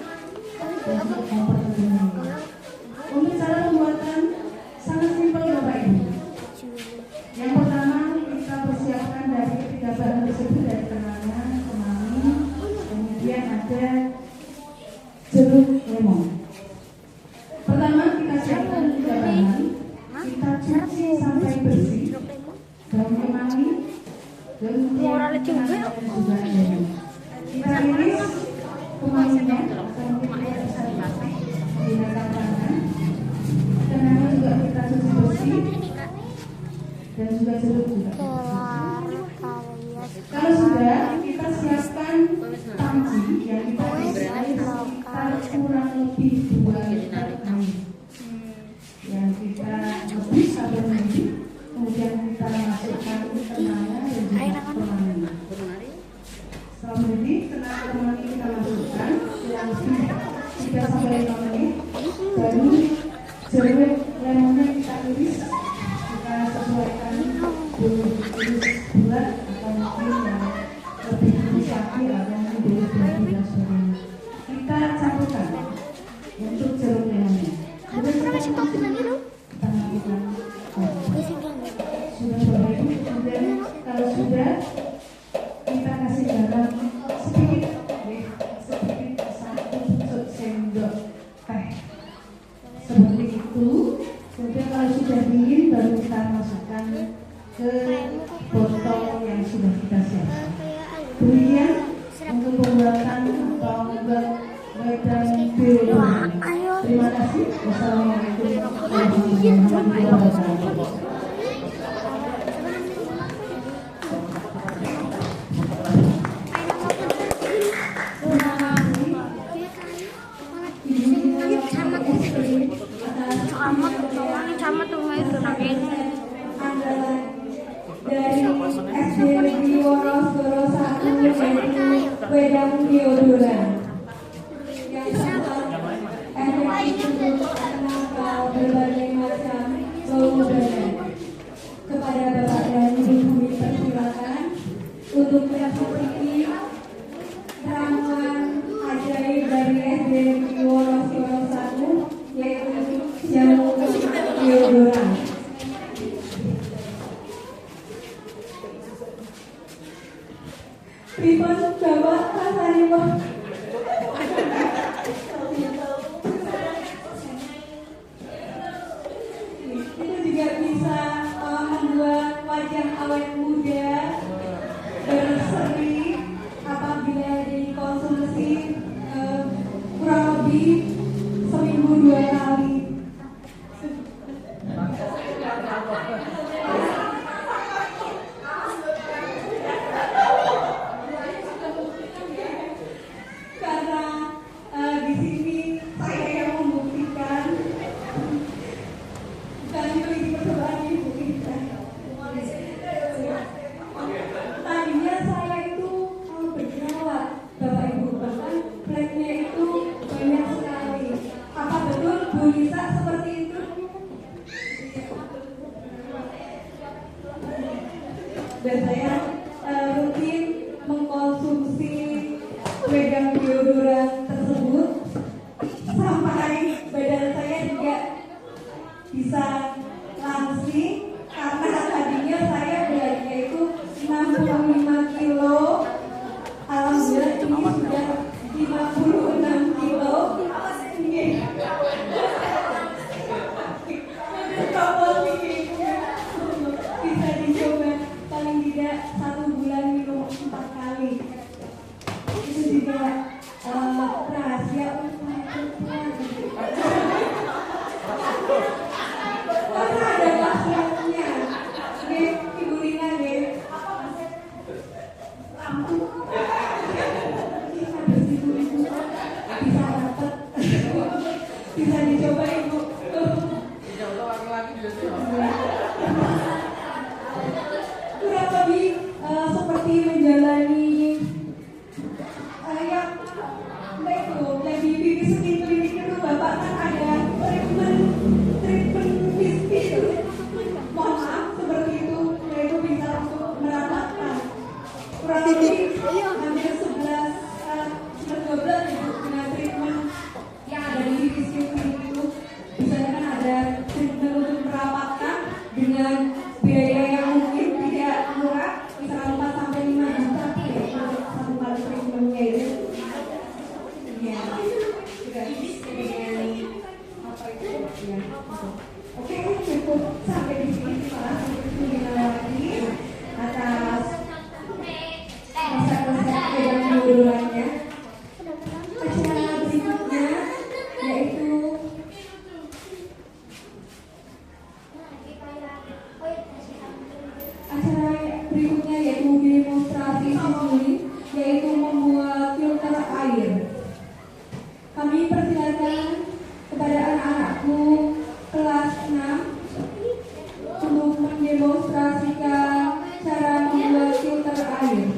Speaker 1: dan kompor tentunya. Untuk cara pembuatan sangat simpel Bapak Ibu. Yang pertama kita persiapkan dari ketiga bahan tersebut dari kenanga, kemangi, kemudian ada jeruk lemon. Pertama kita siapkan 3 bahan, kita cuci sampai bersih. Daun kemangi, kemudian kenanga dan juga lemon. Kita iris kemanginya, kemudian kita pakai menggunakan tangan. Kenanga juga kita cuci bersih, dan juga jeruk juga. Kalau sudah, kita siapkan panci yang kita isi air sekitar kurang lebih 2 liter air yang kita rebus sampai mendidih. Kemudian kita masukkan kenanga dan juga kemangi. Setelah mendidih, kenanga dan kemangi kita masukkan kurang lebih 3 sampai 5 menit. Baru jeruk lemonnya kita iris, kita sesuaikan iris bulat atau mungkin yang lebih tipis lagi atau mungkin dari dan sebagainya. Kita campurkan untuk jeruk lemonnya. Kemudian kita lakukan sudah Bapak Ibu. Kemudian kalau sudah, kita kasih garam sedikit, sedikit 1 sendok teh seperti itu. Kemudian kalau sudah dingin baru kita masukkan ke botol yang sudah kita siapkan. Demikian untuk pembuatan atau membuat wedang deodoran. Terima kasih. Wassalamualaikum warahmatullahi wabarakatuh. Dari SD Negeri Wonosobo 1 yaitu wedang deodoran yang dapat efektif untuk menangkal berbagai macam bau udara. Kepada Bapak dan Ibu dipersilakan untuk mencicipi ramuan ajaib dari SD Negeri Wonosobo 1 yaitu jamu deodoran. kehidupan Bapak rasanya Pak. Itu juga bisa membuat wajah awet muda berseri apabila dikonsumsi kurang lebih seminggu 2 kali. Karena di sini saya yang membuktikan bukan itu percobaan ibu kita. Tadinya saya itu kalau berjerawat, Bapak Ibu, bahkan fleknya itu banyak sekali. Apa betul Bu Lisa seperti itu? Dan saya rutin mengkonsumsi wedang deodoran tersebut sampai badan saya juga bisa langsing karena tadinya saya beratnya itu 65 kilo, alhamdulillah ini sudah 56 kilo. Bisa dicoba paling tidak 1 bulan minum 4 kali. Itu juga rahasia untuk karena ada khasiatnya. Oke, Ibu Lina deh. Bisa bersih Ibu, bisa dapat, bisa dicoba Ibu. Kurang lebih seperti menjalani yang di skin klinik itu Bapak kan ada treatment bisnis. Mohon maaf seperti itu, yaitu bisa untuk merawatkan kurang lebih hampir 11-12 Ibu dengan treatment yang ada di skin klinik itu. Misalnya kan ada treatment untuk merawatkan dengan biaya yang mungkin tidak murah, misalnya 4-5 juta ya untuk 1 kali treatmentnya itu. Ya, sudah dengan apa itu? Ya. Oke, cukup sampai di sini. Terima kasih untuk lagi atas resep-resep wedang deodorannya. Acara berikutnya yaitu demonstrasi siswi, yaitu membuat filter air. Kami persilakan kepada anak-anakku kelas 6 untuk mendemonstrasikan cara membuat filter air.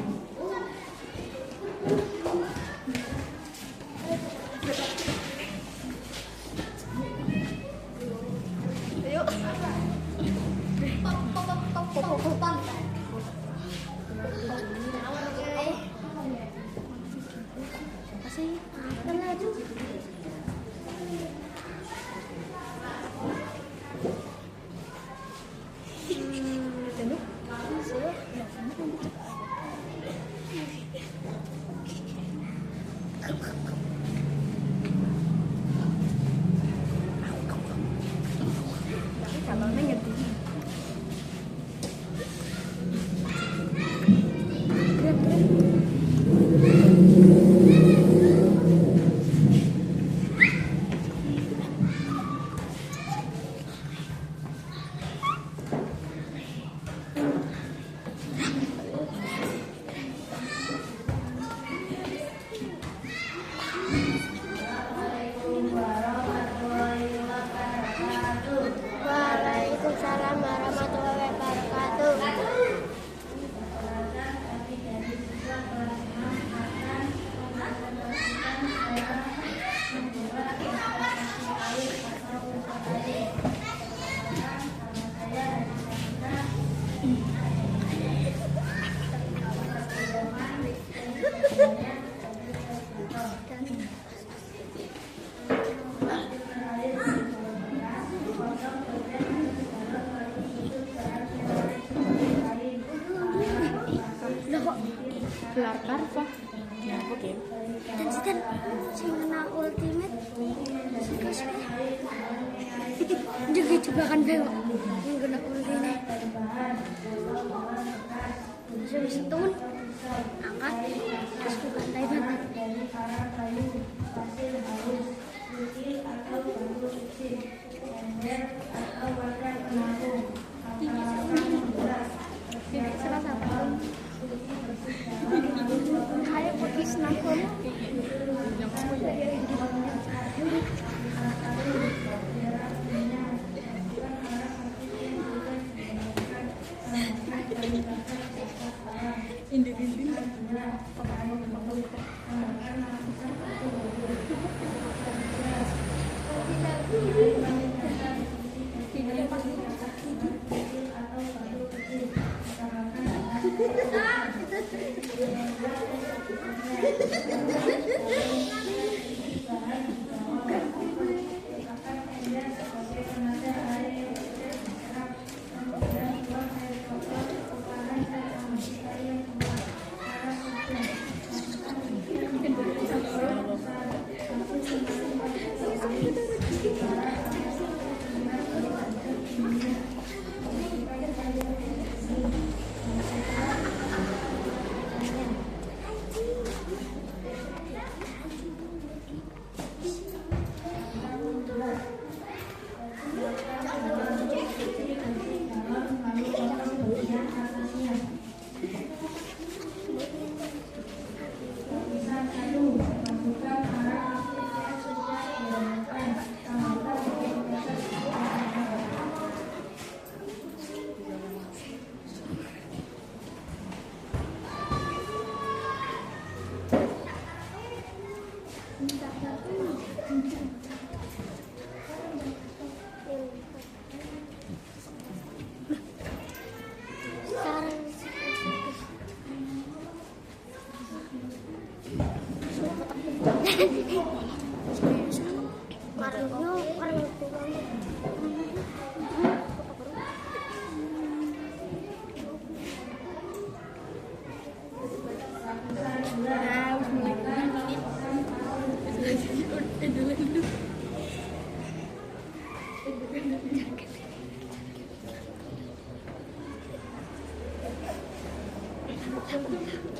Speaker 5: Apa? Ya, apa game?
Speaker 6: Dan sing kena ultimate suka juga jebakan bewok yang kena ultimate terus setun angkat terus ke bantai-bantai salah satu kayak pakai snorkel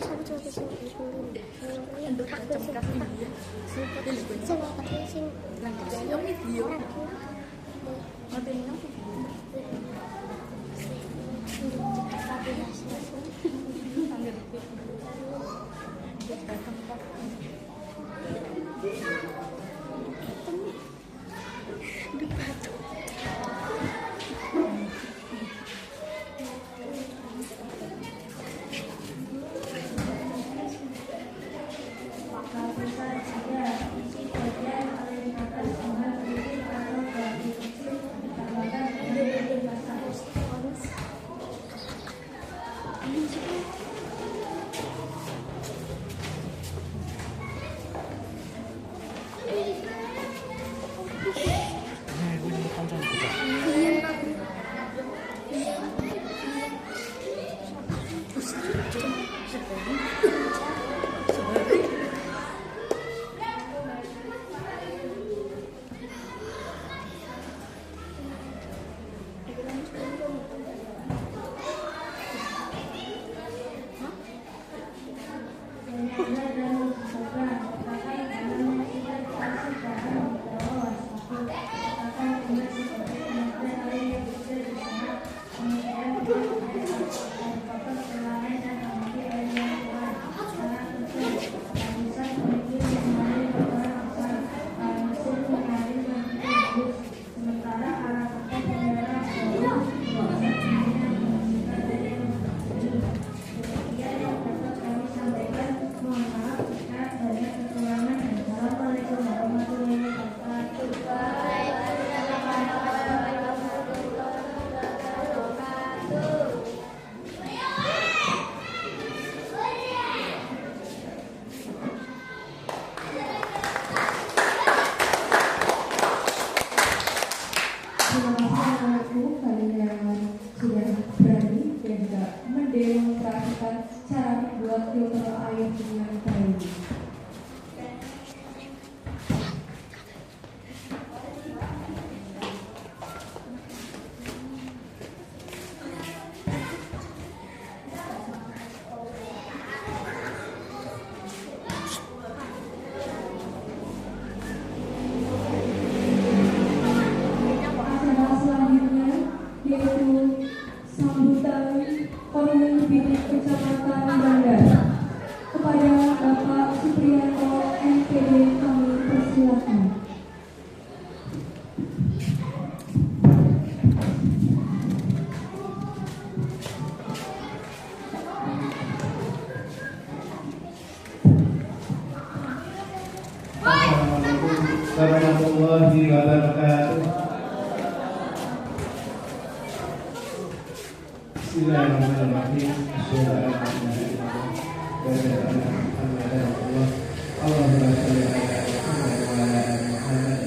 Speaker 3: Saja isi bagian oleh 15 Tuhan atau 20 kecil ditambahkan
Speaker 2: Assalamualaikum warahmatullahi wabarakatuh. Bismillahirrahmanirrahim. Allahumma shalli ala Muhammad wa ala ali Muhammad.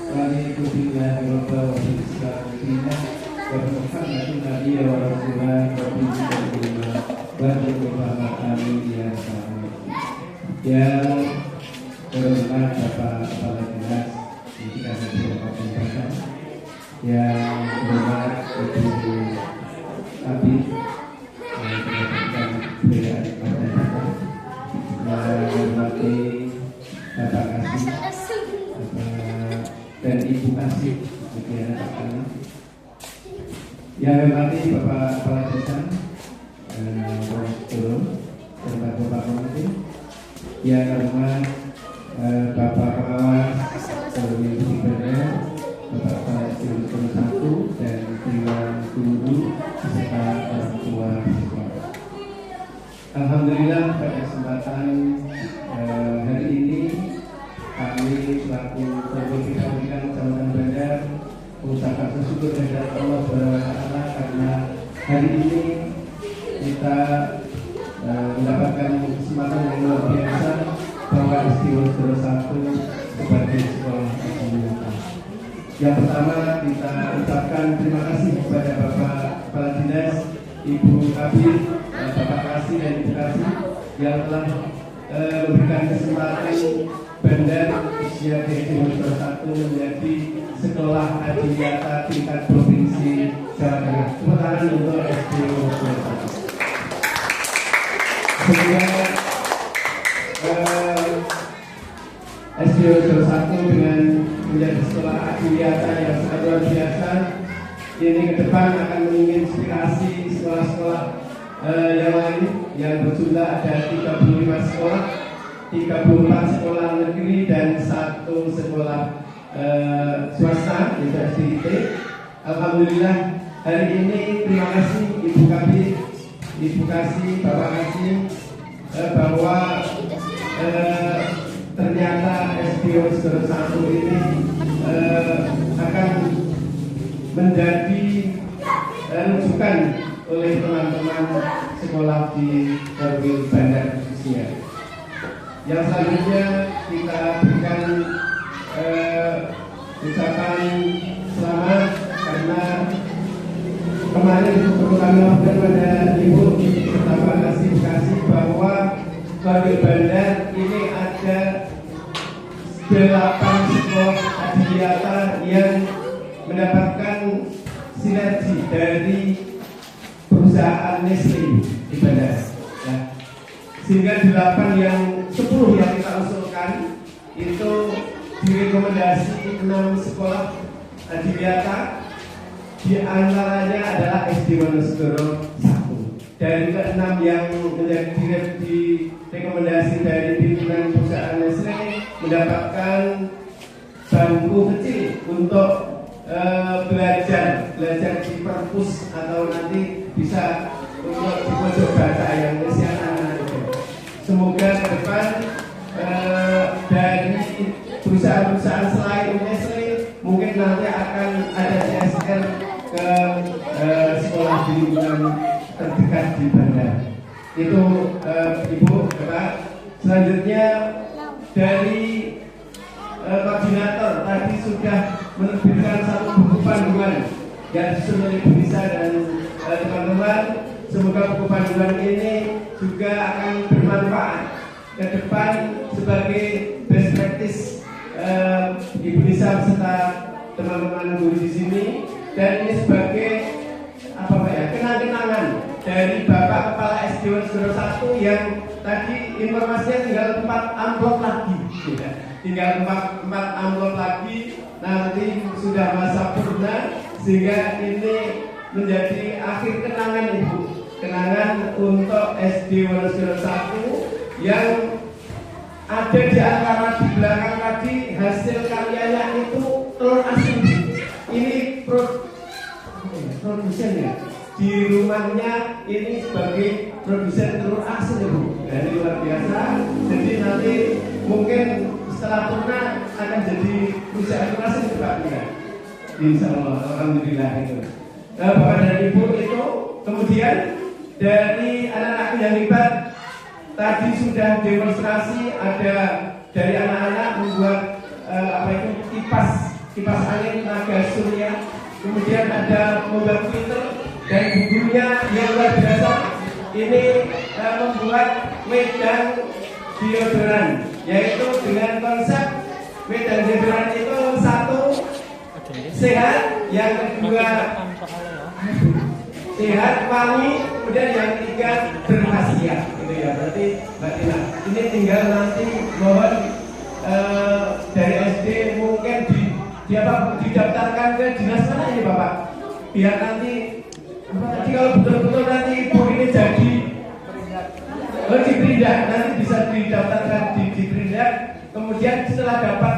Speaker 2: Wa alihi billahi rabbil alamin. Wa Muhammadin nabiyya wa rasulullah wa bihi wa amin ya Allah. Yang terhormat Bapak Kepala Dinas Pendidikan dan Kebudayaan, yang terhormat Ibu Kabid Pendidikan Kebudayaan Masyarakat, yang hormati Bapak Kasih, dan Ibu Kasih, kemudian Pak Kami, yang hormati Bapak Kepala Desa, dan Bapak Komite, yang hormat Bapak Pengawas Pemilu Ibadah, Bapak Kepala Sekolah 1 dan Dewan Guru serta orang tua siswa. Alhamdulillah pada kesempatan hari ini kami selaku Komite Pendidikan Kecamatan Bandar mengucapkan bersyukur kepada Allah SWT karena hari ini kita mendapatkan kesempatan yang luar biasa bahwa SD 1 sebagai sekolah wisata. Yang pertama kita ucapkan terima kasih kepada Bapak Kepala Dinas, Ibu Kabid, Bapak Kasih dan Ibu Kasih yang telah memberikan kesempatan Bandar usia SD 1 menjadi sekolah adiwiyata tingkat provinsi Jawa Tengah. Tepuk tangan untuk SD 1. Sehingga SD 1 dengan menjadi sekolah adiwiyata yang sangat luar biasa ini ke depan akan menginspirasi sekolah-sekolah yang lain yang berjumlah ada 35 sekolah, 34 sekolah negeri dan 1 sekolah swasta yaitu SDIT. Alhamdulillah hari ini terima kasih Ibu Kabid, Ibu Kasih, Bapak Kasih bahwa ternyata SD 1 ini akan menjadi rujukan oleh teman-teman sekolah di Korwil Bandar khususnya. Yang selanjutnya kita berikan ucapan selamat karena kemarin perlu kami laporkan pada Ibu Bapak Kasih bahwa Korwil Bandar ini ada 8 sekolah adiwiyata yang mendapatkan sinergi dari perusahaan Nestle di Bandar. Ya. Sehingga 10 yang kita usulkan itu direkomendasi 6 sekolah adiwiyata, di antaranya adalah SD Wonosegoro 1. Dari ke-6 yang menjadi direkomendasi dari pimpinan perusahaan Nestle mendapatkan bangku kecil untuk belajar di perpus atau nanti bisa untuk di pojok baca yang usia anak itu. Semoga ke depan dari perusahaan-perusahaan selain Nestle mungkin nanti akan ada CSR ke sekolah di lingkungan terdekat di Bandar. Itu Ibu, Bapak. Selanjutnya dari koordinator tadi sudah menerbitkan satu buku panduan yang disusun oleh Bu Nisa dan teman-teman. Semoga buku panduan ini juga akan bermanfaat ke depan sebagai best practice Ibu Nisa serta teman-teman guru di sini, dan ini sebagai kenang-kenangan dari Bapak Kepala SD 1 yang tadi informasinya tinggal 4 amplop lagi. Tinggal 4 amplop lagi, nanti sudah masa purna, sehingga ini menjadi akhir kenangan Ibu, kenangan untuk SD Wonosegoro 1 yang ada di antara di belakang tadi hasil karyanya itu telur asin. Ini produsen ya, di rumahnya ini sebagai produsen telur asin Ibu. Dari luar biasa. Jadi nanti mungkin
Speaker 7: setelah purna akan jadi perusahaan asuransi itu Pak Bunda. Insya Allah, alhamdulillah itu. Bapak dan Ibu itu, kemudian dari anak-anak yang hebat tadi sudah demonstrasi, ada dari anak-anak membuat kipas angin tenaga surya, kemudian ada membuat filter dan gurunya yang luar biasa ini membuat medan deodoran, yaitu dengan konsep medan deodoran itu satu sehat, yang kedua sehat, wangi, kemudian yang ketiga berkhasiat, gitu ya. Berarti Mbak Tina, ini tinggal nanti mohon dari SD mungkin didaftarkan ke dinas mana ini Bapak, biar nanti kalau betul-betul nanti ibu ini jadi di Perindak, nanti bisa didaftarkan di Perindak, kemudian setelah dapat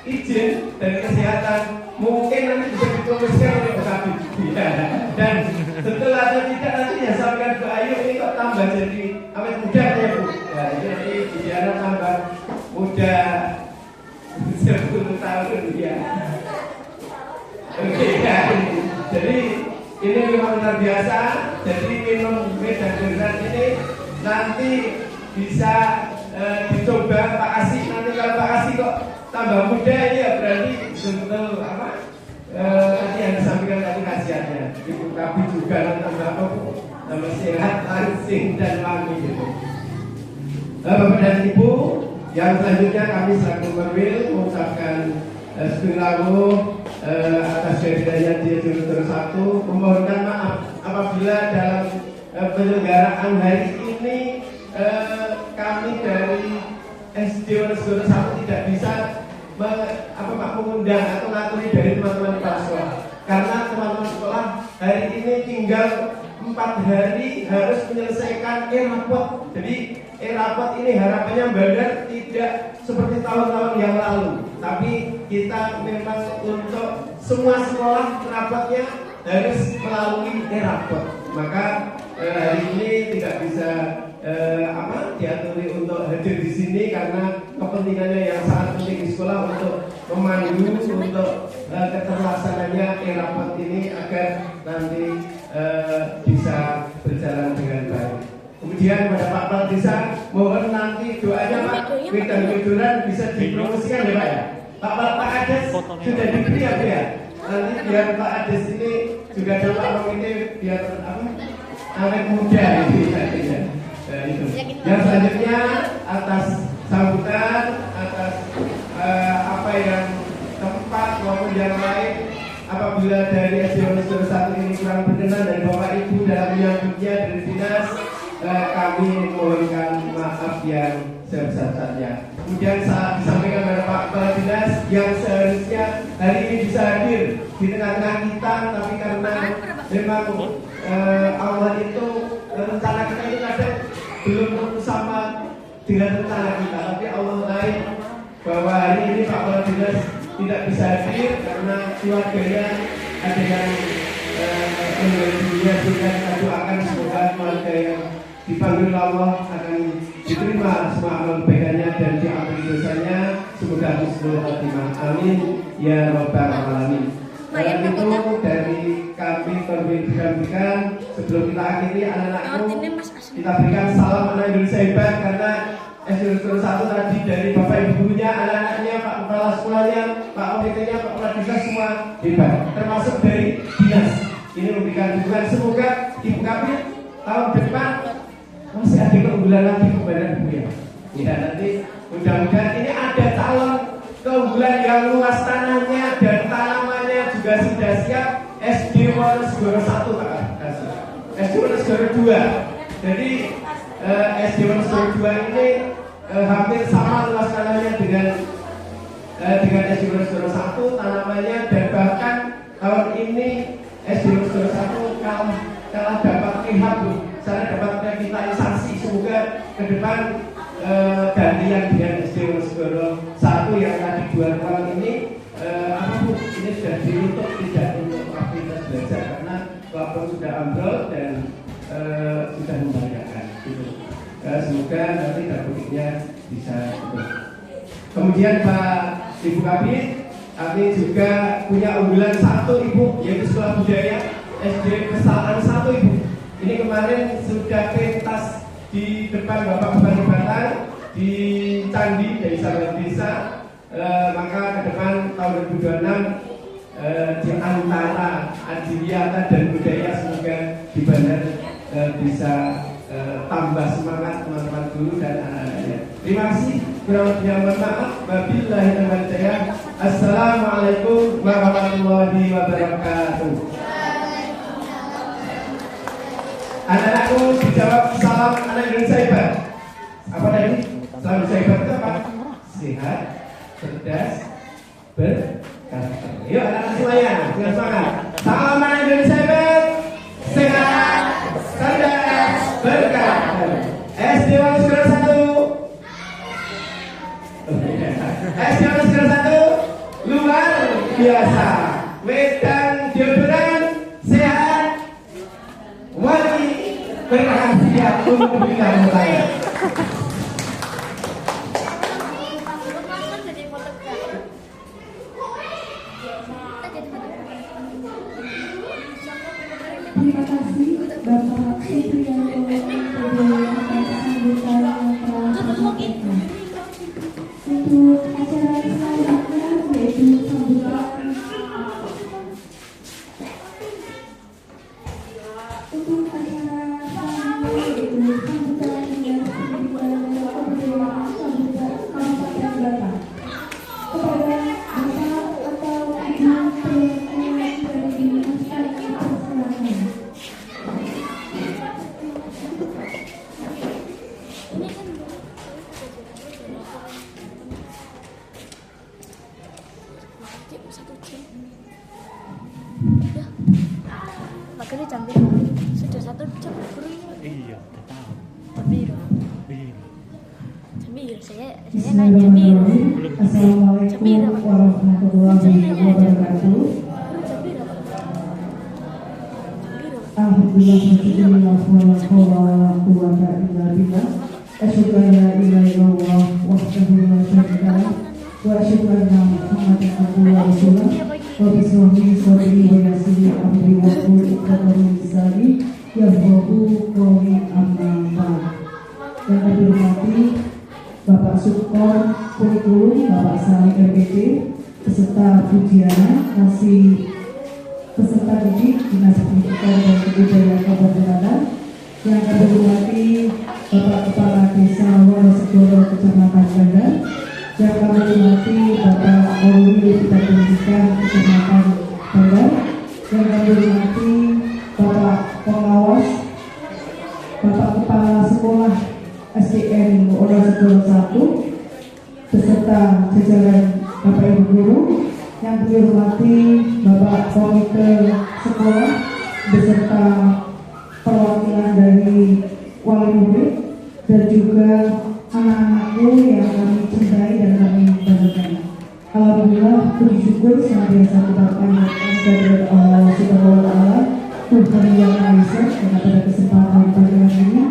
Speaker 7: izin dari kesehatan mungkin nanti bisa dituliskan oleh Kabit ya. Dan betul atau tidak nanti ya sampaikan ke Ayu ini kok tambah jadi awet muda ya Bu ya, jadi bicara tambah muda 10 tahun ya. Oke ya, jadi ini memang luar biasa. Jadi minum medan deodoran ini nanti bisa dicoba Pak Asih. Nanti kalau Pak Asih kok tambah muda ya berarti betul apa tadi yang disampaikan tadi khasiatnya. Ibu Kabit juga tambah apa Bu? Tambah sehat, langsing dan wangi gitu. Bapak dan Ibu, yang selanjutnya kami selaku Perwil mengucapkan Bismillahirrahmanirrahim atas kehadirannya di Jurusan 1, memohonkan maaf apabila dalam penyelenggaraan hari ini kami dari SD Wonosobo 1 tidak bisa mengundang atau ngaturi dari teman-teman kepala sekolah, karena teman-teman sekolah hari ini tinggal 4 hari harus menyelesaikan e-rapot. Jadi e-rapot ini harapannya benar tidak seperti tahun-tahun yang lalu, tapi kita memang untuk semua sekolah rapotnya harus melalui e-rapot. Maka hari ini tidak bisa diaturi untuk hadir di sini karena kepentingannya yang sangat penting di sekolah untuk memandu untuk keterlaksananya e-rapot ini agar nanti bisa berjalan dengan baik. Kemudian pada Pak Kepala Desa, mohon nanti doanya Pak, medan deodoran bisa dipromosikan ya Pak ya. Pak Ades sudah diberi ya Bu ya. Nanti biar Pak Ades ini juga dapat ini biar awet muda itu ya. Itu. Yang selanjutnya atas sambutan, atas apa yang tempat maupun yang lain, apabila dari SD Wonosobo 1 ini kurang berkenan dari Bapak Ibu dalam menyambutnya dari dinas, kami mohonkan maaf yang sebesar-besarnya. Kemudian saat disampaikan pada Pak Kepala Dinas yang seharusnya hari ini bisa hadir di tengah-tengah kita, tapi karena memang Allah itu rencana kita itu kadang belum sama dengan rencana kita, tapi Allah lain bahwa hari ini Pak Kepala Dinas tidak bisa hadir karena keluarganya ada yang meninggal dunia, sehingga kita doakan semoga keluarga yang dipanggil Allah akan diterima semua amal kebaikannya dan diampuni dosanya, semoga husnul khotimah, amin ya rabbal alamin. Dan itu dari kami berikan sebelum kita akhiri anak-anakku, kita berikan salam anak Indonesia hebat karena SD Wonosobo 1 tadi dari Bapak Ibu gurunya, anak-anaknya, Pak Kepala Sekolahnya, Pak OPT-nya, Pak Kepala Desa semua hebat, termasuk dari dinas. Ini memberikan dukungan, semoga Ibu Kabit tahun depan masih ada keunggulan lagi kepada Ibu ya. Ya nanti mudah-mudahan ini ada calon keunggulan yang luas tanahnya dan tanamannya juga sudah siap. SD Wonosobo 1 Pak, SD Wonosobo 2. Jadi SD Wonosobo 2 ini hampir sama luas tanahnya dengan SD Wonosobo 1 tanamannya, dan bahkan tahun ini SD Wonosobo 1 kalah dapat rehab, saya dapat revitalisasi. Semoga ke depan gantian dengan SD Wonosobo 1 yang tadi 2 tahun ini ini sudah ditutup, tidak untuk aktivitas belajar karena plafon sudah ambrol dan sudah membahayakan gitu. Semoga nanti dampaknya bisa betul. Kemudian Pak Ibu Kabit, kami juga punya unggulan 1 Ibu, yaitu Sekolah Budaya SD Kesalahan 1 Ibu. Ini kemarin sudah pentas di depan Bapak Bupati Batang di Candi dari Sahabat Desa. Maka ke depan tahun 2026 di antara adiwiyata dan budaya semoga di Bandar bisa tambah semangat teman-teman guru dan anak-anaknya. Terima kasih. Kurang lebihnya mohon maaf. Wabillahi taufiq wal hidayah. Assalamualaikum warahmatullahi wabarakatuh. Anak-anakku dijawab salam anak Indonesia hebat. Apa tadi? Salam Indonesia hebat itu apa? Sehat, cerdas, berkarakter. Yuk anak-anak semuanya dengan semangat. Salam anak Indonesia hebat, sehat, cerdas, berkarakter. SD Wonos Segera 1. SD Wonos Segera 1 luar biasa. Wedan deodoran sehat, wali berhasiat untuk bidang saya.
Speaker 1: Terima kasih Bapak Supriyanto Widodo atas sambutan yang telah disampaikan. Untuk acara selanjutnya yaitu sambutan Dinas Pendidikan dan Kebudayaan Kabupaten Batang. Kepada Bapak atau Ibu perwakilan dari Dinas Persilakan.
Speaker 6: Makanya jam biru sudah 1 jam biru.
Speaker 4: Iya, udah tahu.
Speaker 6: Jam biru.
Speaker 4: Iya.
Speaker 6: Jam biru. Saya nanya biru.
Speaker 1: Assalamualaikum warahmatullahi wabarakatuh.
Speaker 6: Jam biru.
Speaker 1: Alhamdulillah wala quwwata illa billah. Asyhadu an la ilaha illallah wahdahu la syarika lah wa asyhadu anna Muhammadan abduhu wa rasuluh. Wa bismillahi sadri wa yassiri amri wa qul iqtaru lisani yafqahu qawli amma ba'd. Yang kami hormati Bapak Sukor Kurikulum, Bapak Salim RPD, peserta pujian, kasih peserta didik Dinas Pendidikan dan Kebudayaan Kabupaten Batang. Yang kami hormati Bapak Kepala Desa Wonosegoro Kecamatan Bandar. Yang kami hormati Bapak Orwil Bidang Pendidikan Kecamatan Bandar. Yang kami hormati Bapak Pengawas, Bapak Kepala Sekolah SDN Wonosegoro 1 beserta jajaran Bapak Ibu Guru. Yang dihormati Bapak Komite Sekolah beserta perwakilan dari wali murid dan juga anak-anakku yang kami cintai dan kami banggakan. Alhamdulillah, puji syukur senantiasa kita panjatkan kepada Allah Subhanahu wa Ta'ala, Tuhan yang Maha Esa, karena pada kesempatan pagi hari ini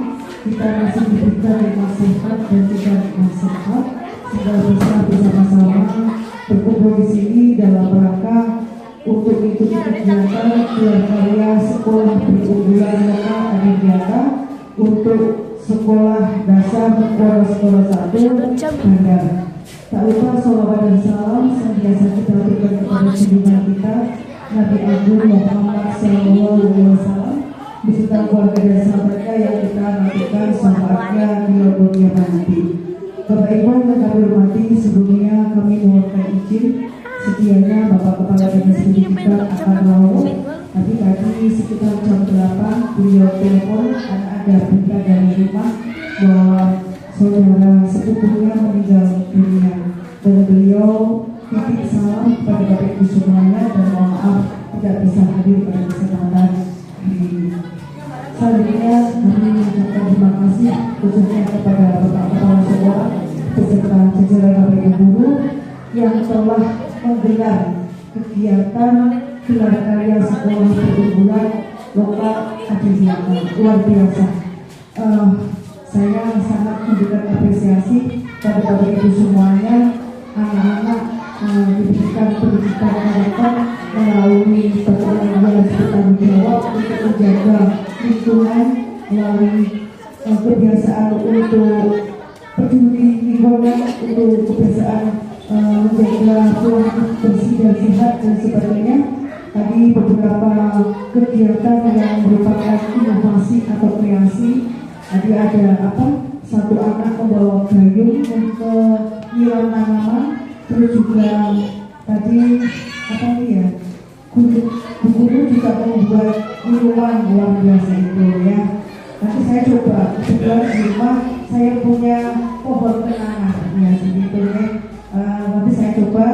Speaker 1: kita masih diberikan nikmat sehat dan juga nikmat sehat sehingga bisa bersama-sama berkumpul di sini dalam rangka untuk mengikuti kegiatan gelar karya sekolah berunggulan lokal adiwiyata untuk sekolah dasar Wonosegoro 1 Bandar. Tak lupa sholawat dan salam senantiasa kita berikan kepada junjungan kita Nabi Agung Muhammad SAW beserta keluarga dan sahabatnya yang kita nantikan syafaatnya di dunia nanti. Bapak Ibu yang kami hormati, sebelumnya kami mohonkan izin sedianya Bapak Kepala Dinas Pendidikan akan rawuh. Tapi tadi sekitar jam 8 beliau telepon karena ada berita dari rumah bahwa saudara sepupunya meninggal dunia. Dan beliau titip salam kepada Bapak Ibu semuanya dan mohon maaf tidak bisa hadir pada kesempatan ini. Selanjutnya kami mengucapkan terima kasih khususnya kepada Bapak Kepala Sekolah beserta jajaran Bapak Ibu Guru yang telah menggelar kegiatan gelar karya sekolah berunggulan lokal adiwiyata. Luar biasa. Saya sangat memberikan apresiasi pada Bapak Ibu semuanya mereka melalui bagaimana dia harus bertanggung jawab untuk menjaga lingkungan melalui kebiasaan untuk peduli lingkungan, untuk kebiasaan menjaga pola bersih dan sehat dan sebagainya. Tadi beberapa kegiatan yang merupakan inovasi atau kreasi. Tadi ada satu anak membawa gayung untuk nyiram tanaman, terus juga tadi guru juga membuat minuman luar biasa itu ya. Nanti saya coba kebetulan di rumah saya punya pohon kenangan ya segitu ya. Nanti saya coba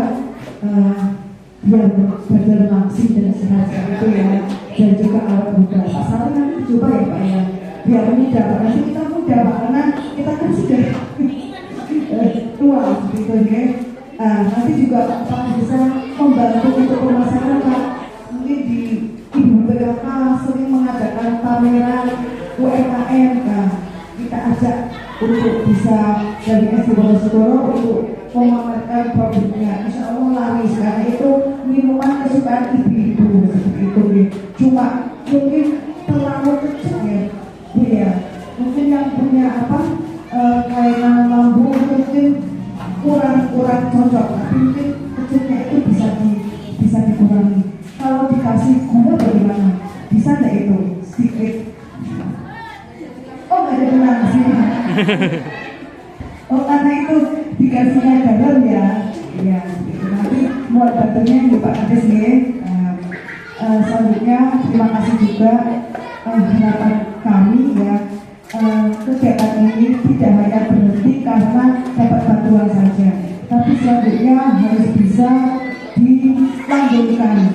Speaker 1: biar belajar langsing dan sehat itu ya, dan juga alat muda. Pasalnya nanti coba ya Pak ya, biar muda. Nanti kita muda Pak, karena kita kan sudah tua segitu ya. Nanti juga Pak bisa membantu untuk pemasaran. Mungkin di Ibu PKK sering mengadakan pameran UMKM. Kita ajak untuk bisa dari SD Wonosobo untuk memamerkan produknya. Insya Allah laris karena itu minuman kesukaan ibu-ibu seperti itu ya. Cuma mungkin terlalu kecil ya. Mungkin yang punya kelainan lambung mungkin kurang cocok, tapi mungkin kecilnya itu bisa dikurangi. Kalau dikasih gula bagaimana? Bisa nggak itu sedikit? Oh nggak ada benar sih. Oh karena itu dikasihnya garam ya. Iya. Nanti buat bantunya di Pak Kades ya. Selanjutnya terima kasih juga harapan kami ya. Kegiatan ini tidak hanya berhenti karena dapat bantuan saja, tapi selanjutnya harus bisa dilanjutkan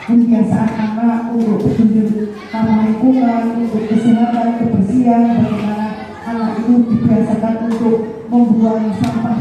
Speaker 1: kebiasaan anak untuk peduli ramah lingkungan, untuk kesehatan, kebersihan, bagaimana anak itu dibiasakan untuk membuang sampah